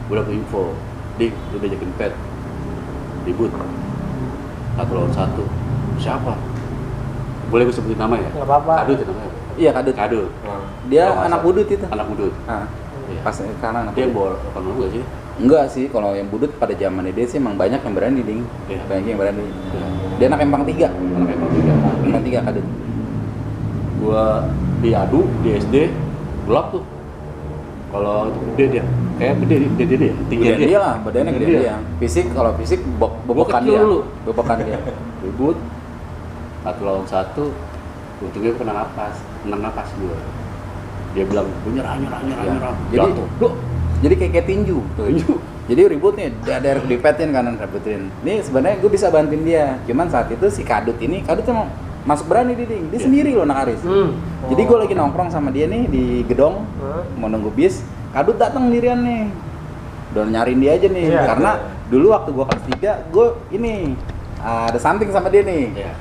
Gue dapet info, Dik, lu udah jakin pet ribut 1 lawan 1. Siapa? Boleh gue sebutin nama ya? Nggak apa-apa. Kadut ya namanya? Iya, Kadut. Kadut. Dia Kalau nggak anak salah. budut itu. Anak budut. Ah, Iya. pas karena anak Dia yang budut. bawa apa nggak sih? Enggak sih, kalau yang budut pada zaman dia sih emang banyak yang berani, Ding. Iya. Banyak yang berani. Iya. Dia anak Empang 3. Anak emang juga. Empang 3 Kadut. Gua diadu di SD gelap tuh. Kalau itu gede dia, kayak gede dia, tinggi Gedean dia lah, badannya Tinggi gede dia. Fisik kalau fisik bobokan kecil dia. dulu. Bobokan dia. Ribut 1 lawan 1, untungnya gue kena napas gue. Dia bilang, gue nyerah. Jadi, Jatuh. jadi kayak tinju. Tinju. Jadi ribut nih, dari dipetin kanan rebutin. Nih sebenarnya gue bisa bantuin dia. Cuman saat itu si Kadut emang masuk berani dia, Ding. Dia sendiri loh anak Aris. Jadi gue lagi nongkrong sama dia nih di gedong, mau nunggu bis. Kadut datang sendirian nih. Udah nyariin dia aja nih. Iya. Karena dulu waktu gue kelas 3, gue ini ada something sama dia nih. Iya.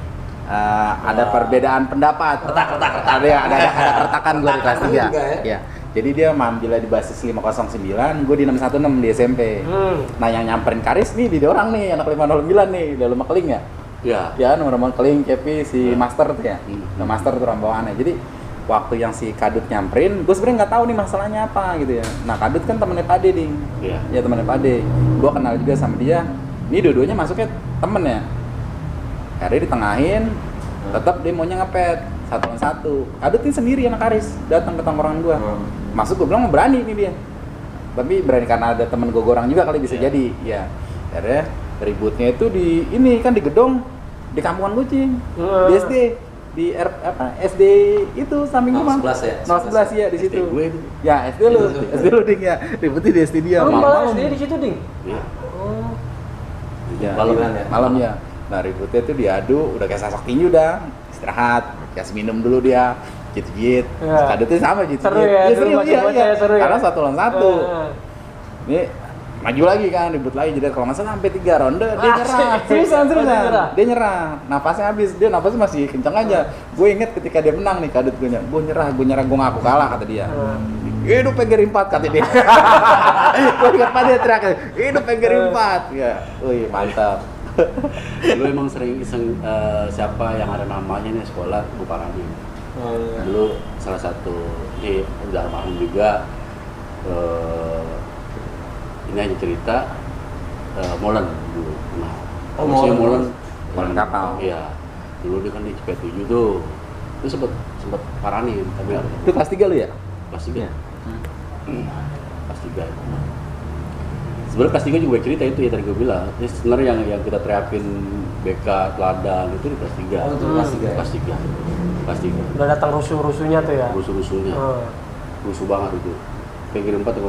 Ada perbedaan pendapat. Retak. Ada keretakan gue di kelas 3. Juga ya? Iya. Jadi dia manggilnya di basis 509, gue di 616 di SMP. Nah yang nyamperin Karis nih di orang nih, anak 509 nih, udah lu keling ya? Iya. Ya, nomor keling, Kepi, si Master tuh ya. Hmm. Nah, Master tuh rombongannya. Jadi waktu yang si Kadut nyamperin, gue sebenarnya nggak tahu nih masalahnya apa gitu ya. Nah Kadut kan temennya Pade, Ding. Iya. Ya temennya Pade. Gue kenal juga sama dia. Ini dua-duanya masuknya temen ya. Akhirnya ditengahin, tetap dia maunya ngepet 1 lawan 1. Kadut ini sendiri anak Karis, datang ke tongkrongan gue. Masuk gue bilang mau berani nih dia. Tapi berani karena ada temen gue orang juga kali bisa jadi. Ya. Akhirnya ributnya itu di ini kan di gedung di kampungan Kucing. Di SD di SD itu samping rumah. 011 ya? 011 ya di situ. SD gue itu. Ya, SD lu Ding ya. Ributnya di SD dia. Lu malah Malam-malam. sendiri di situ, Ding. Iya. Oh. Ya, Malam iya, ya? malam ya. Nah ributnya tuh diadu, udah kayak sasak tinju dah. Istirahat, kasih minum dulu dia. Jit-jit. Ya. Kadutnya sama jit-jit. Seru ya, Iya, dulu seru, bocah-bocah ya, seru ya. Karena 1 lawan 1. Ini maju lagi kan, ribut lagi. Jadi kalau nggak salah sampai 3 ronde dia nyerah. Seriusan. Dia nyerah. Napasnya habis. Dia napasnya masih kencang aja. Gue inget ketika dia menang nih Kadut gue nyerah, gue ngaku kalah kata dia. Hidup PGRI 4 kata dia. Gue ingat pada dia teriak, hidup PGRI 4. Ya, wih mantap. Dulu emang sering iseng siapa yang ada namanya nih sekolah, gue paranin. Dulu salah satu ini udah almarhum juga, ini aja cerita Molen dulu. Nah, Oh, Molen. Molen kapal. Iya. Dulu dia kan di CP7 tuh. Itu sempet paranin, tapi Itu kelas 3 lu ya? kelas 3. Kelas 3. Sebenarnya kelas 3 juga banyak cerita itu ya tadi gue bilang. Ini sebenarnya yang kita teriakin BK teladan itu di kelas 3. Oh, itu kelas 3 ya? Kelas 3. Kelas 3. Udah datang rusuh-rusuhnya tuh ya. Rusuh-rusuhnya. Rusuh banget itu. Kayak kirim 4 yang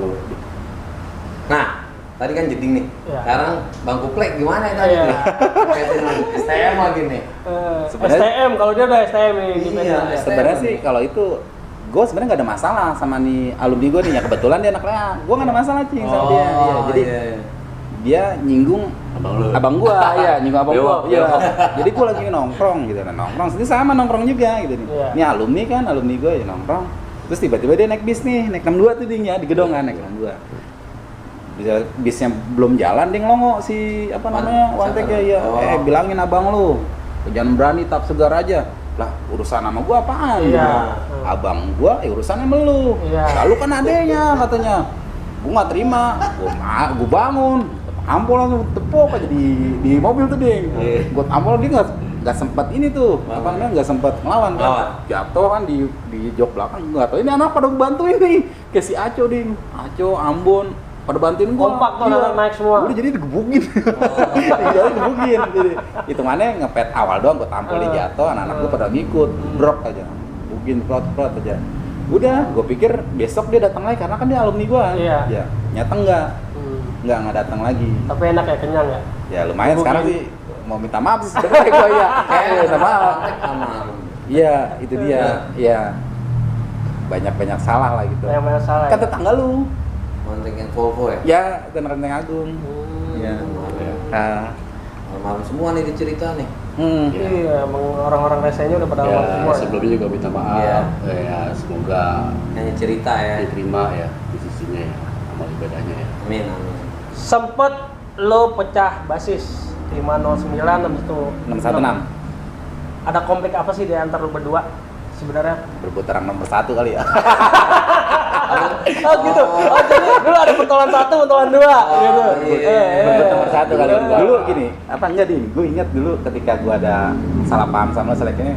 Nah, tadi kan jeding nih. Iya. Sekarang bangku plek gimana ya tadi? Iya. Kaitin sama STM lagi nih. Sebenarnya- STM, kalau dia udah STM nih. Iya. Sebenarnya sih kalau itu gue sebenarnya nggak ada masalah sama nih alumni gue nih, ya kebetulan dia anak Lea. Gue nggak ada masalah cing sama dia. Iya, jadi iya. dia nyinggung abang gua, iya nyinggung abang gua. Bewok, Iya. bewok. Jadi gua lagi nongkrong gitu, nongkrong. Ini sama nongkrong juga gitu nih. Iya. Ini alumni kan, alumni gua ya nongkrong. Terus tiba-tiba dia naik bis nih, naik 62 tuh ding ya di gedung kan, naik 62. Bisa bisnya belum jalan dia ngelongo si apa namanya Wantek ya, iya. Oh. Bilangin abang lu, jangan berani tap segar aja. Lah urusan sama gua apaan? Iya. Abang gua urusannya sama lu. Iya. Lalu kan adenya katanya. Gua nggak terima, gua bangun, ampol langsung tepuk aja di mobil tuh ding. Iya. Gua ampol dia nggak sempat ini tuh, apa namanya nggak sempat ngelawan kan. Ngelawan. Jatuh kan di jok belakang, nggak tahu ini anak pada bantuin nih, kayak si Aco ding, Aco, Ambon pada bantuin gua. Kompak tuh anak naik semua. Udah jadi digebukin. Jadi digebukin. Jadi hitungannya ngepet awal doang, gua tampolin jatuh, anak-anak gua pada ngikut, brok aja, bukin prot aja. Udah, gue pikir besok dia datang lagi karena kan dia alumni gua. Iya. Ya, nyata enggak datang lagi. Tapi enak ya, kenyang ya. Ya lumayan Mungkin. sekarang sih mau minta maaf sih sebenarnya gua ya. Minta maaf. Sama Iya, itu dia. Iya. Banyak salah lah gitu. Banyak salah. Kan Ya? tetangga lu. Monteng yang Volvo ya? Ya, Renteng Agung. Iya. Nah, Malam semua nih dicerita nih. Ya. Iya, emang orang-orang resenya udah pada awal semua. Ya, sebelumnya juga minta maaf. Iya. Ya, semoga Hanya cerita ya. diterima ya di sisinya ya, amal ibadahnya ya. Amin, amin. Sempet lo pecah basis 509 habis itu 616. Ada konflik apa sih di antara lo berdua sebenarnya? Berebut orang nomor 1 kali ya. Oh gitu. Oh jadi dulu ada pentolan 1, pentolan 2 gitu. iya. Berebut nomor 1 kali. Iya. Dulu gini, apa enggak Din? Gue ingat dulu ketika gue ada salah paham sama seleknya.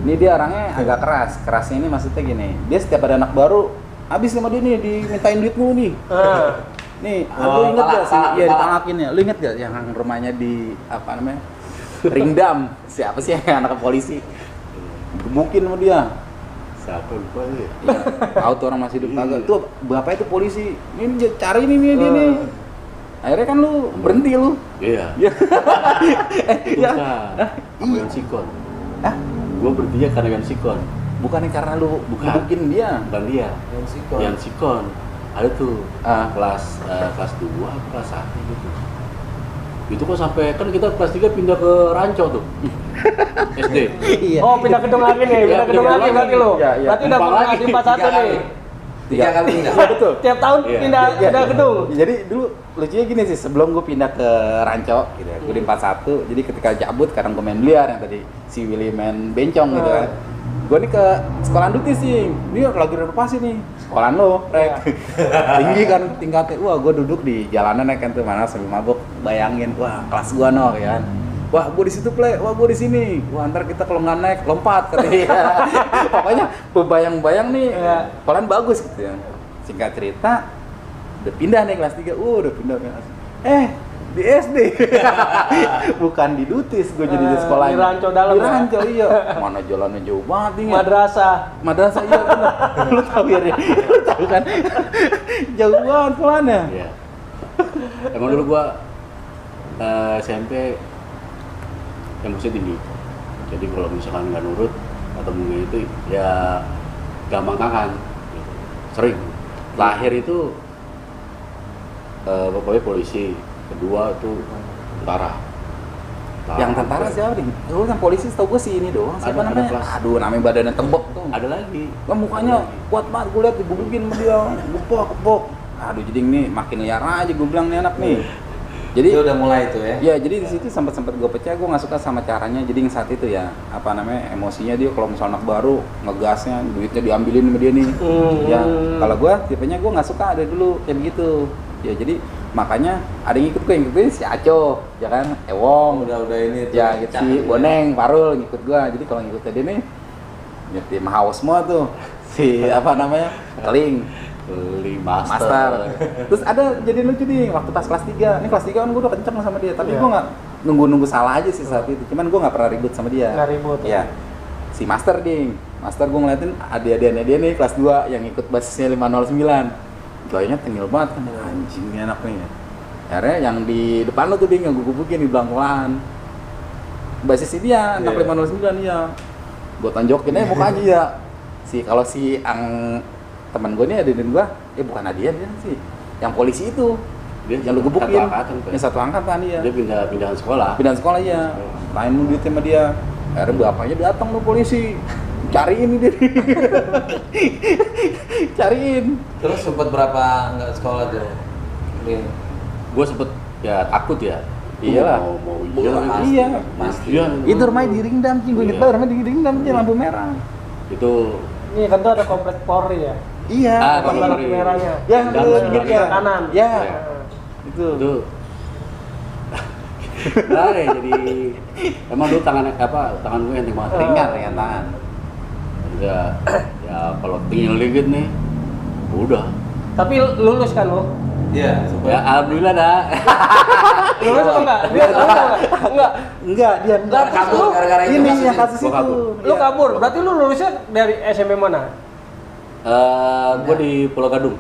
Ini dia orangnya agak keras. Kerasnya ini maksudnya gini. Dia setiap ada anak baru, habis sama dia nih dimintain duit mulu nih. Nih, lu inget gak sih? Iya, ditalakin ya. Lu inget gak yang rumahnya di apa namanya? Ringdam. Siapa sih yang anak polisi? Gebukin sama dia. Siapa lupa ya? Tahu tuh orang masih hidup kagak. Tuh bapak itu polisi. Ini dia cari nih dia nih. Akhirnya kan lu berhenti lu. Iya. Ya. Ya. Bukan. Sama yang sikon. Hah? Gua berhenti karena yang sikon. Bukannya karena lu Bukan. gebukin dia. Bukan dia. Yang sikon. Yang sikon. Ada tuh kelas 2 atau kelas 1 gitu. Itu kok sampai kan kita kelas 3 pindah ke Ranco tuh. SD. Iya. Oh pindah gedung lagi nih, pindah Iya, gedung pindah lagi lagi. berarti lo. Iya, iya. Berarti udah Numpang pernah lagi. di 41 nih. Tiga kali pindah. Iya betul. Tiap tahun Iya. pindah Iya. pindah gedung. Jadi dulu lucunya gini sih, sebelum gue pindah ke Ranco gitu ya, gue di 41, jadi ketika cabut kadang gue main biliar yang tadi si Willy main bencong gitu kan. Gue nih ke sekolahan Duti sih, dia lagi renovasi nih, sekolahan lo, Rek. Tinggi kan tingkatnya, wah gue duduk di jalanan ya kan tuh mana sambil mabuk, bayangin, wah kelas gue no kan. Wah, gue di situ play, wah gue di sini. Wah, ntar kita kalau nggak naik lompat katanya. Pokoknya bebayang-bayang nih, Iya. sekolahan bagus gitu ya. Singkat cerita, udah pindah nih kelas 3, udah pindah kelas. Di SD. Bukan di Dutis, gue jadi di sekolah. Di Ranco dalam Di ya? Ranco, iya. Mana jalannya jauh banget nih. Madrasah. Madrasah iya bener. Lu tahu ya, Ri? Lu tahu kan? Jauh banget sekolahnya. Iya. Emang dulu gua SMP emosinya tinggi. Jadi kalau misalkan nggak nurut atau mungkin itu ya gampang kangen. Sering. Lahir itu bapaknya polisi, kedua itu tentara. Yang tentara siapa nih? Lu yang polisi setahu gue sih ini doang. Siapa Ada namanya? kelas. Aduh, namanya badannya tembok tuh. Ada lagi. Kan mukanya kuat banget, gue liat dibubukin sama dia, gepok. Aduh, jadi nih makin liar aja gue bilang nih anak nih. Jadi Itu udah mulai itu ya. ya, jadi di situ sempat gue pecah, gue nggak suka sama caranya. Jadi yang saat itu ya, apa namanya, emosinya dia kalau misalnya anak baru ngegasnya, duitnya diambilin sama dia nih. Ya, kalau gue tipenya gue nggak suka dari dulu kayak begitu. Ya jadi makanya ada yang ngikut si Aco, ya kan, Ewong, udah ini tuh, ya gitu, si Boneng, Parul ngikut gua. Jadi kalau ngikut tadi nih, ya tim haus semua tuh, si apa namanya, Keling Master. Terus ada jadi lucu nih waktu pas kelas 3. Ini kelas 3 kan gue udah kenceng sama dia, tapi gue nggak nunggu salah aja sih saat itu. Cuman gue nggak pernah ribut sama dia. Nggak ribut. Ya. Si Master gue ngeliatin adik-adiknya dia nih kelas 2 yang ikut basisnya 509. Gayanya tengil banget kan, anjing nih anak nih. Akhirnya yang di depan lo tuh dia gue gebukin di belakang. Basisnya dia anak 509 ya. Gue tonjokin aja mukanya ya. Kalau si teman gue nih adin gue, bukan Adian dia sih, yang polisi itu, dia yang lu gebukin, yang satu angkatan dia. Dia pindahan sekolah Ya, main duit sama dia. Akhirnya bapaknya datang lu polisi, cariin nih dia, cariin. Terus sempet berapa nggak sekolah tuh? Gue sempet ya takut ya. Iyalah. Mau Iya. Pasti. Itu rumahnya di Ringdam, gue inget banget rumahnya di Ringdam, dia lampu merah. Itu Ini kan tuh ada komplek Polri ya. Iya. Lampu merahnya. Yang Dan lu inget ya? kanan. Ya. Ya. Itu. Nah, jadi emang dulu tangan gue enteng banget. Ringan tangan. Ya kalau tinggal dikit nih, udah. Tapi lulus kan lo? Iya. Ya alhamdulillah dah. Lulus apa enggak? Dia lulus apa enggak? Enggak, dia enggak kabur gara-gara itu ini kasus yang kasus Gua itu. kabur. Lu kabur. Berarti lu lulusnya dari SMP mana? Gue di Pulau Gadung.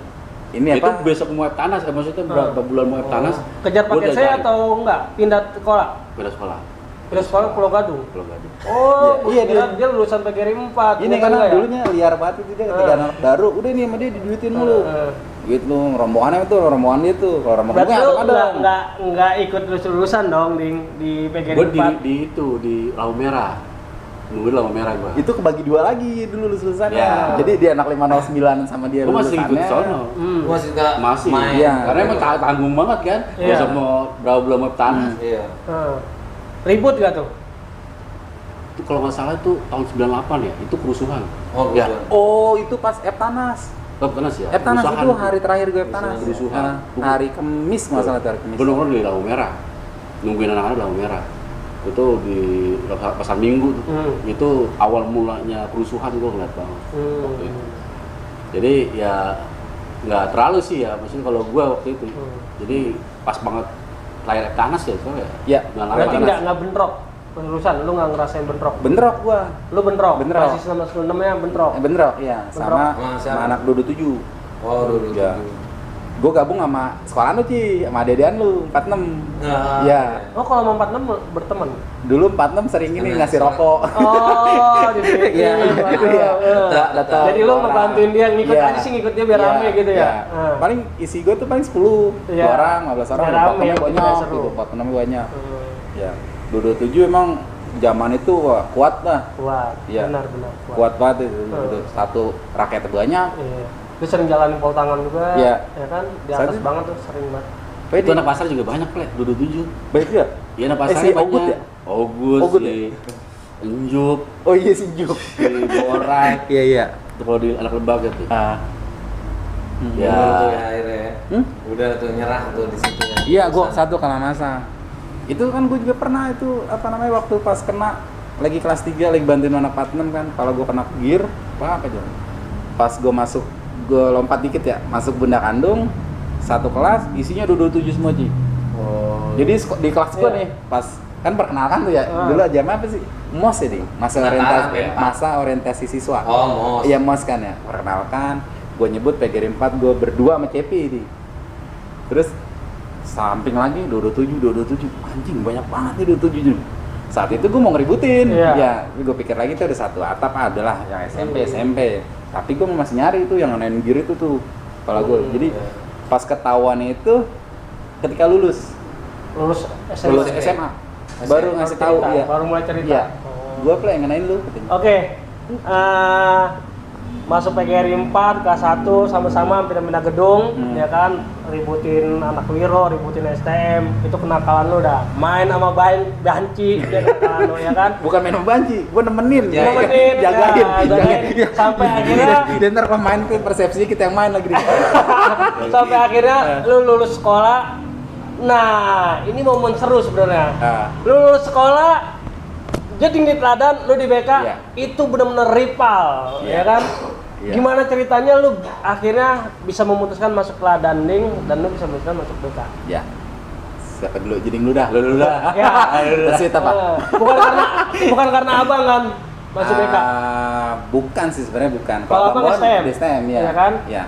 Ini Itu apa? besok mau Eptanas, maksudnya berapa bulan mau Eptanas? Kejar gua paket udah saya cari. atau enggak? Pindah sekolah? Beda sekolah. Pindah sekolah Pulau Gadung. Pulau Gadung. Oh, Iya, iya dia lulusan PGRI 4. Ini karena dulunya liar banget itu dia ketika anak baru, udah nih sama dia diduitin mulu. Gitu, rombongannya itu, rombongan dia tuh. Kalau rombongan Berarti gue lu ada. enggak ikut lulusan dong di PGRI Gue 4. di lampu merah. Nungguin lampu merah gue. Itu kebagi dua lagi dulu lulusannya. Ya. Jadi dia anak 509 sama dia Gue masih ikut lulusannya. sono. Masih nggak Masih. main. Iya. Karena emang tanggung banget kan. Iya. Besok mau berapa bulan mau Eptanas. Iya. Ribut gak tuh? Itu kalau nggak salah itu tahun 98 ya. Itu kerusuhan. Oh, ya. bukan. Oh, itu pas Eptanas. Eptanas ya. Eptanas Kerusuhan itu hari terakhir gue Eptanas. Kerusuhan. Hari Kamis masalah hari Kamis. Bener-bener di lampu merah. Nungguin anak-anak di lampu merah. Itu di pasar Minggu tuh. Itu awal mulanya kerusuhan gue ngeliat banget. Waktu itu. Jadi ya nggak terlalu sih ya, maksudnya kalau gue waktu itu. Jadi pas banget lahir Eptanas ya, soalnya. Ya. Berarti enggak bentrok lulusan, lu nggak ngerasain bentrok? Bentrok gua. Lu bentrok? Bentrok. Basis 696-nya bentrok? Bentrok, iya. Bentrok. Sama anak Dodo 7. Oh, dulu. Ya. Gue gabung sama sekolahan lu, Ci, sama adean lu, 46. Nah, Iya. Oh, kalau mau 46 berteman? Dulu 46 sering ini ngasih rokok. Oh, jadi Iya, iya. Datang. Jadi lu ngebantuin dia ngikut Iya. aja sih, ngikut dia biar Iya, rame gitu ya? iya. Paling isi gue tuh paling 10 Iya. orang, 15 orang, Biar rame, 46 yang penting banyak seru. gitu, 46 banyak. Ya. Dodo 7 emang zaman itu wah, kuat lah. Kuat, Iya. benar. Kuat banget itu. Satu rakyatnya banyak. Iya. Lu sering jalanin pol tangan juga, Iya. ya kan? Di atas Satu- banget tuh, sering banget. Itu anak pasar juga banyak, Plek. Dodo 7. Baik ya? Iya, anak pasar si banyak. Ogut ya? Ogus, Ogut si Enjuk, Oh iya si Juk. si Borai. Iya iya. Itu kalau di anak lembaga tuh. Ah. Ya. Udah tuh ya akhirnya ya. Hmm? Udah tuh nyerah tuh di situ ya. Iya, gua satu kalah masa. Itu kan gue juga pernah itu apa namanya waktu pas kena lagi kelas 3 lagi bantuin anak 46 kan. Kalau gua kena gear, apa aja. Pas gua masuk, gua lompat dikit ya, masuk bunda kandung satu kelas isinya Dodo 7 semua, Ci. Oh. Jadi di kelas gua Iya. nih, pas kan perkenalkan tuh ya. Dulu jam apa sih? MOS ya, Ding. Masa orientasi siswa. Oh, MOS. Iya, MOS kan ya. Perkenalkan, gua nyebut PGRI 4, gua berdua sama Cepi, Di. Terus samping lagi Dodo 7. Anjing banyak banget nih Dodo 7. Saat itu gue mau ngeributin. Iya. Ya, gue pikir lagi tuh ada satu atap adalah yang SMP. Tapi gue masih nyari itu yang main gear itu tuh. Kepala gue. Jadi pas ketahuan itu ketika lulus SMA. Baru ngasih tahu cerita, ya. baru mulai cerita. Iya. Oh. Gue play ngenain lu katanya. Oke. Masuk PGRI 4, kelas 1 sama-sama pindah-pindah gedung, ya kan, ributin anak Wiro, ributin STM, itu kenakalan lu dah. Main sama banci, dia kenakalan lu, ya kan. Bukan main membanci, gue nemenin. Ya, Nemenin, jagain. jagain. Sampai akhirnya dia ntar pemain tuh persepsi kita yang main lagi. sampai akhirnya lu lulus sekolah Nah, ini momen seru sebenarnya. Lu lulus sekolah, jadi di teladan, lu di BK, Iya. itu benar-benar rival, Iya. ya kan? Iya. Gimana ceritanya lu akhirnya bisa memutuskan masuk teladan Ding dan lu bisa memutuskan masuk BK? Ya. Siapa dulu? Jadi lu dah. Lu dah. Ya. Terus itu apa? Bukan karena abang kan masuk BK. Bukan sih sebenarnya bukan. Kalau abang Gua STM? di STM ya. Iya kan? Ya.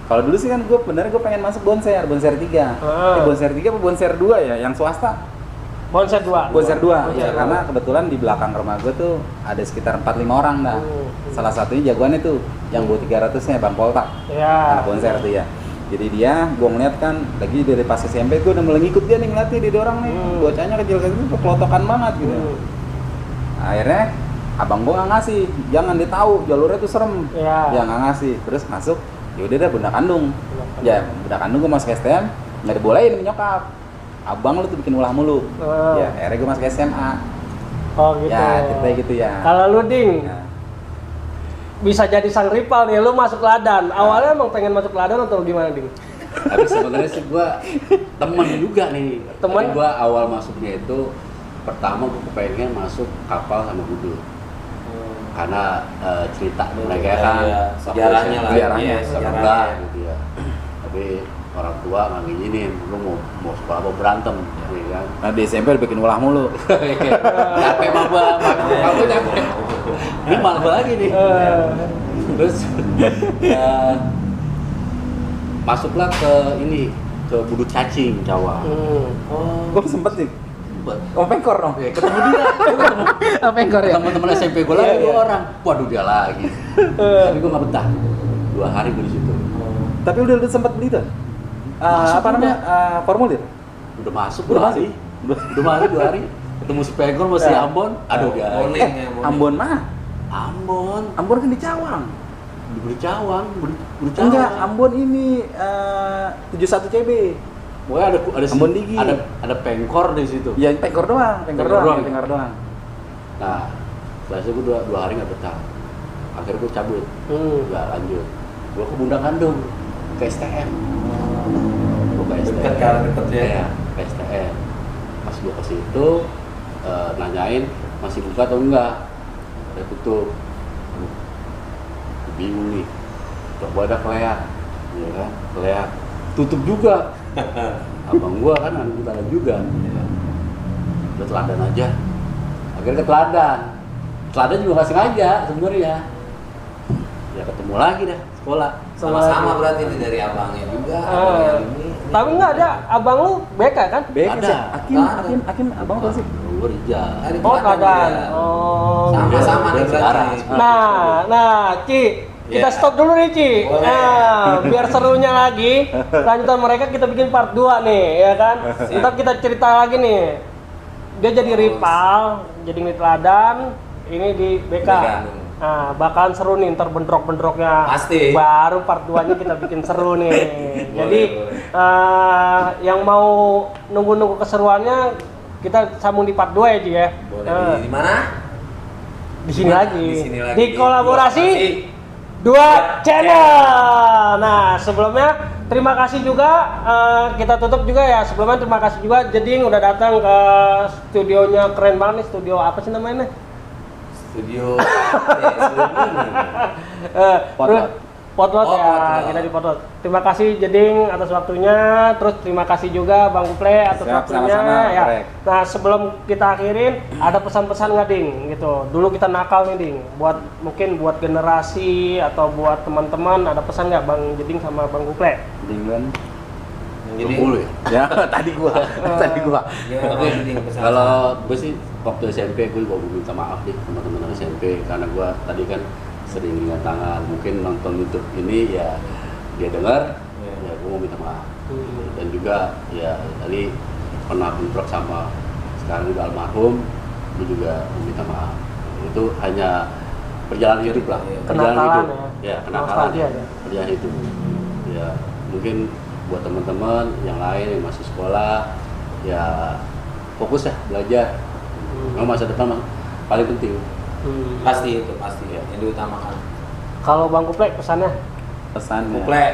Kalau dulu sih kan gue pengen masuk Bonser 3. Ah. Bonser 3 apa Bonser 2 ya? Yang swasta. Bonser 2. Bonser 2. Bonser Ya, 2. karena kebetulan di belakang rumah gue tuh ada sekitar 4-5 orang dah. Salah satunya jagoannya tuh yang bawa 300-nya Bang Poltak. Ya. Anak Bonser tuh ya. Jadi dia, gue ngeliat kan, lagi dari pas SMP gue udah mulai ngikut dia nih, ngeliatnya dia orang nih, bocahnya kecil-kecil tuh kelotokan banget gitu. Akhirnya abang gue nggak ngasih, jangan ditahu jalurnya tuh serem. Ya. Ya nggak ngasih, terus masuk, yaudah dah bunda kandung. Ya bunda kandung gue masuk STM, nggak dibolehin sama nyokap. Abang lu tuh bikin ulah mulu. Ya akhirnya gue masuk SMA. Oh gitu. Ya ceritanya gitu ya. Kalau lu Ding, Ya. bisa jadi sang rival nih, lu masuk teladan. Awalnya emang pengen masuk teladan atau gimana Ding? Tapi sebenarnya sih gua temen juga nih. Temen? Tapi gua awal masuknya itu pertama gua pengen masuk kapal sama Budul. Karena cerita mereka kan sejarahnya lah. Sejarahnya. sejarah gitu ya. Tapi orang tua nggak ngizinin, lu mau sekolah mau berantem, ya kan? Nah di SMP udah bikin ulah mulu. Capek maba, aku capek. Ini malah lagi nih. Terus masuklah ke ini, ke Budut Cacing Jawa. Gue sempet sih. Om Pengkor dong. Ketemu dia. Om Pengkor ya. Teman-teman SMP gue lagi 2 orang. Waduh dia lagi. Tapi gue nggak betah. 2 hari gue di situ. Tapi udah sempet beli tuh. Apa namanya? Formulir. Udah masuk Udah 2 hari. Udah masuk 2 hari. Ketemu si Pengkor sama si Ambon. Aduh dia. Ambon mah. Ambon kan di Cawang. Di Cawang. Enggak, Ambon ini 71 CB. Pokoknya ada Ambon Digi. ada Pengkor di situ. Ya Pengkor doang. Pengkor doang. Nah, Setelah itu gue 2 hari nggak betah. Akhirnya gue cabut. Nggak lanjut. Gue ke Bunda Kandung. Ke STM. Gue ke STM. Dekat kan, deket ya? Iya, ke STM. Pas gue ke situ, nanyain masih buka atau enggak. Udah tutup. Aduh, bingung nih. Coba ada Kleak. Ya kan? Kleak. Tutup juga. Abang gua kan anak teladan juga. Udah teladan aja. Akhirnya ke teladan. Teladan juga nggak sengaja sebenarnya. Ya ketemu lagi dah sekolah. Sama-sama berarti ini dari abangnya juga. abang yang ini. Tapi nggak ada, abang lu BK kan? BK Ada. sih. Akim abang apa sih? Gua Rijal. Dari Oh, teladan teladan. dia. Oh. Sama-sama nih Sekarang. berarti. Nah, Ci, kita Ya. stop dulu nih, Ci. Boleh. Nah, biar serunya lagi, lanjutan mereka kita bikin part 2 nih, ya kan? Siap. Ntar kita cerita lagi nih. Dia jadi rival, jadi di teladan, ini di BK. BK. Nah, bakalan seru nih, ntar bentrok-bentroknya. Pasti. Baru part 2-nya kita bikin seru nih. Jadi, yang mau nunggu-nunggu keseruannya, kita sambung di part 2 ya, Ci ya. Boleh di mana? Di sini lagi. Di sini lagi. Di kolaborasi 2 channel. Nah, sebelumnya terima kasih juga, kita tutup juga ya. Sebelumnya terima kasih juga Jeding udah datang ke studionya, keren banget nih, studio apa sih namanya? Studio ini. Potlot. Potlot ya, Potlot. kita di Potlot. Terima kasih Jeding atas waktunya, terus terima kasih juga Bang Kuple atas Siap, waktunya sama-sama, ya. Korek. Nah, sebelum kita akhirin, ada pesan-pesan nggak Ding gitu. Dulu kita nakal nih Ding, mungkin buat generasi atau buat teman-teman, ada pesan nggak Bang Jeding sama Bang Kuple? Dinglen. Jadi Dulu ya. Ya, tadi gua. gimana Oke, Ding, pesan? kalau gue sih waktu SMP gue mau minta maaf nih sama teman-teman SMP karena gue tadi kan sering ingat tangan, mungkin nonton YouTube ini ya dia dengar, ya gue mau minta maaf. Dan juga ya tadi pernah bentrok sama sekarang udah almarhum, gue juga mau minta maaf. Itu hanya perjalanan hidup lah, perjalanan Kenakalan hidup. ya. Ya, kenakalan. Nostalgia ya. Perjalanan hidup. Ya, mungkin buat teman-teman yang lain yang masih sekolah ya fokus ya belajar. Memang masa depan paling penting. Pasti itu pasti ya yang diutamakan. Kalau Bang Kuple pesannya? Pesannya. Kuple.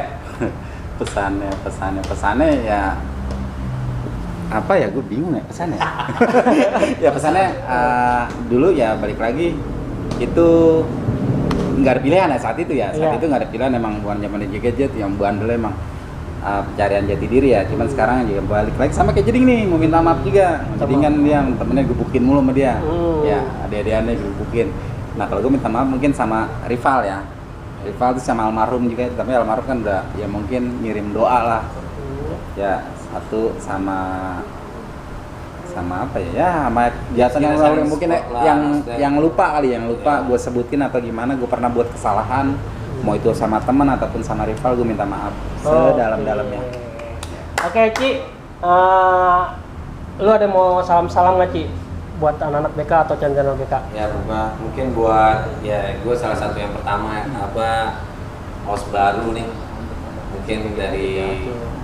Pesannya ya apa ya, gue bingung ya pesannya. Ya pesannya dulu ya balik lagi itu nggak ada pilihan ya saat itu ya. Saat itu nggak ada pilihan, emang bukan zaman gadget, yang bandel emang pencarian jati diri ya. Cuman sekarang juga balik lagi sama kayak Jeding nih, mau minta maaf juga. Jeding kan dia temennya gebukin mulu sama dia. Ya adik-adikannya gebukin. Nah kalau gue minta maaf mungkin sama rival ya. Rival itu sama almarhum juga, tapi almarhum kan udah ya mungkin ngirim doa lah. Ya satu sama apa ya, sama jasa yang lalu mungkin yang lupa kali, yang lupa gue sebutin atau gimana. Gue pernah buat kesalahan, mau itu sama teman ataupun sama rival, gue minta maaf sedalam-dalamnya. Oke Ci, lu ada mau salam-salam nggak Ci buat anak-anak BK atau channel BK? Ya mungkin buat ya gue salah satu yang pertama host baru nih, mungkin dari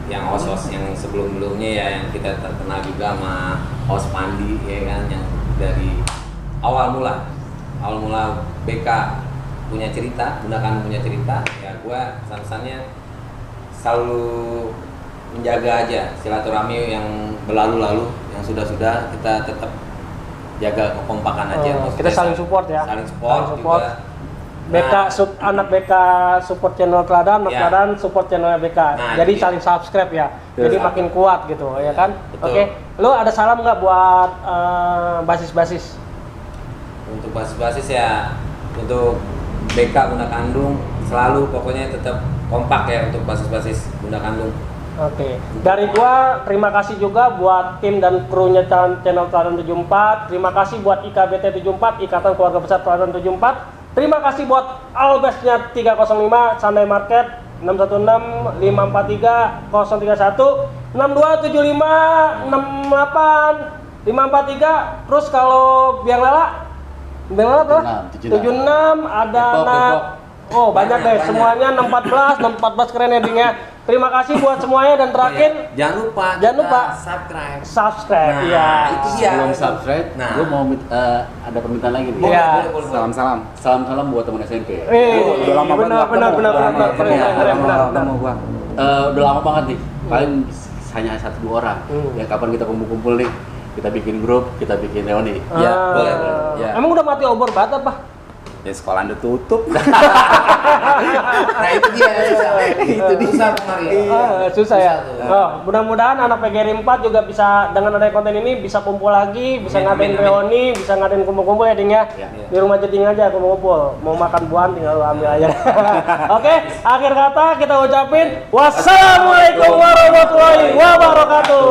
yang host yang sebelumnya ya, yang kita terkenal juga sama host Pandi ya kan, yang dari awal mula BK punya cerita, gunakan punya cerita ya. Gue pesan-pesannya selalu menjaga aja silaturahmi yang berlalu-lalu, yang sudah-sudah kita tetap jaga kekompakan aja. Kita saling support ya. Saling support. Juga. BK anak BK support channel Teladan, Teladan support channel BK. Jadi saling subscribe ya. Jadi makin kuat gitu ya kan. Oke. Lu ada salam nggak buat basis-basis? Untuk basis-basis ya, untuk BK Bunda Kandung selalu pokoknya tetap kompak ya untuk basis-basis Bunda Kandung. Oke. Dari gua terima kasih juga buat tim dan krunya channel Teladan 74. Terima kasih buat IKBT 74, Ikatan Keluarga Besar Teladan 74. Terima kasih buat Albesnya 305, Sunday Market 616 543 031 6275 68 543. Terus kalau Biang Lala berapa? 76 ada anak. Oh banyak deh, semuanya 614 keren ya Ding ya. Terima kasih buat semuanya, dan terakhir jangan lupa subscribe. Nah, ya. itu dia. Sebelum subscribe, gue mau ada permintaan lagi nih. Iya. Salam buat teman SMP. Udah lama benar. Udah lama banget nih. Paling hanya 1-2 orang. Ya kapan kita kumpul-kumpul nih? Kita bikin grup, kita bikin reuni. Ya, boleh. Ya. Emang udah mati obor banget apa? Ya sekolah udah tutup. Nah itu dia. Itu susah kemarin. Susah ya. Mudah-mudahan anak PGRI 4 juga bisa dengan adanya konten ini bisa kumpul lagi, bisa ngadain reuni, bisa ngadain kumpul-kumpul ya Ding ya. Di rumah Jeding aja kumpul-kumpul. Mau makan buah tinggal lu ambil aja. Oke, akhir kata kita ucapin wassalamualaikum warahmatullahi wabarakatuh.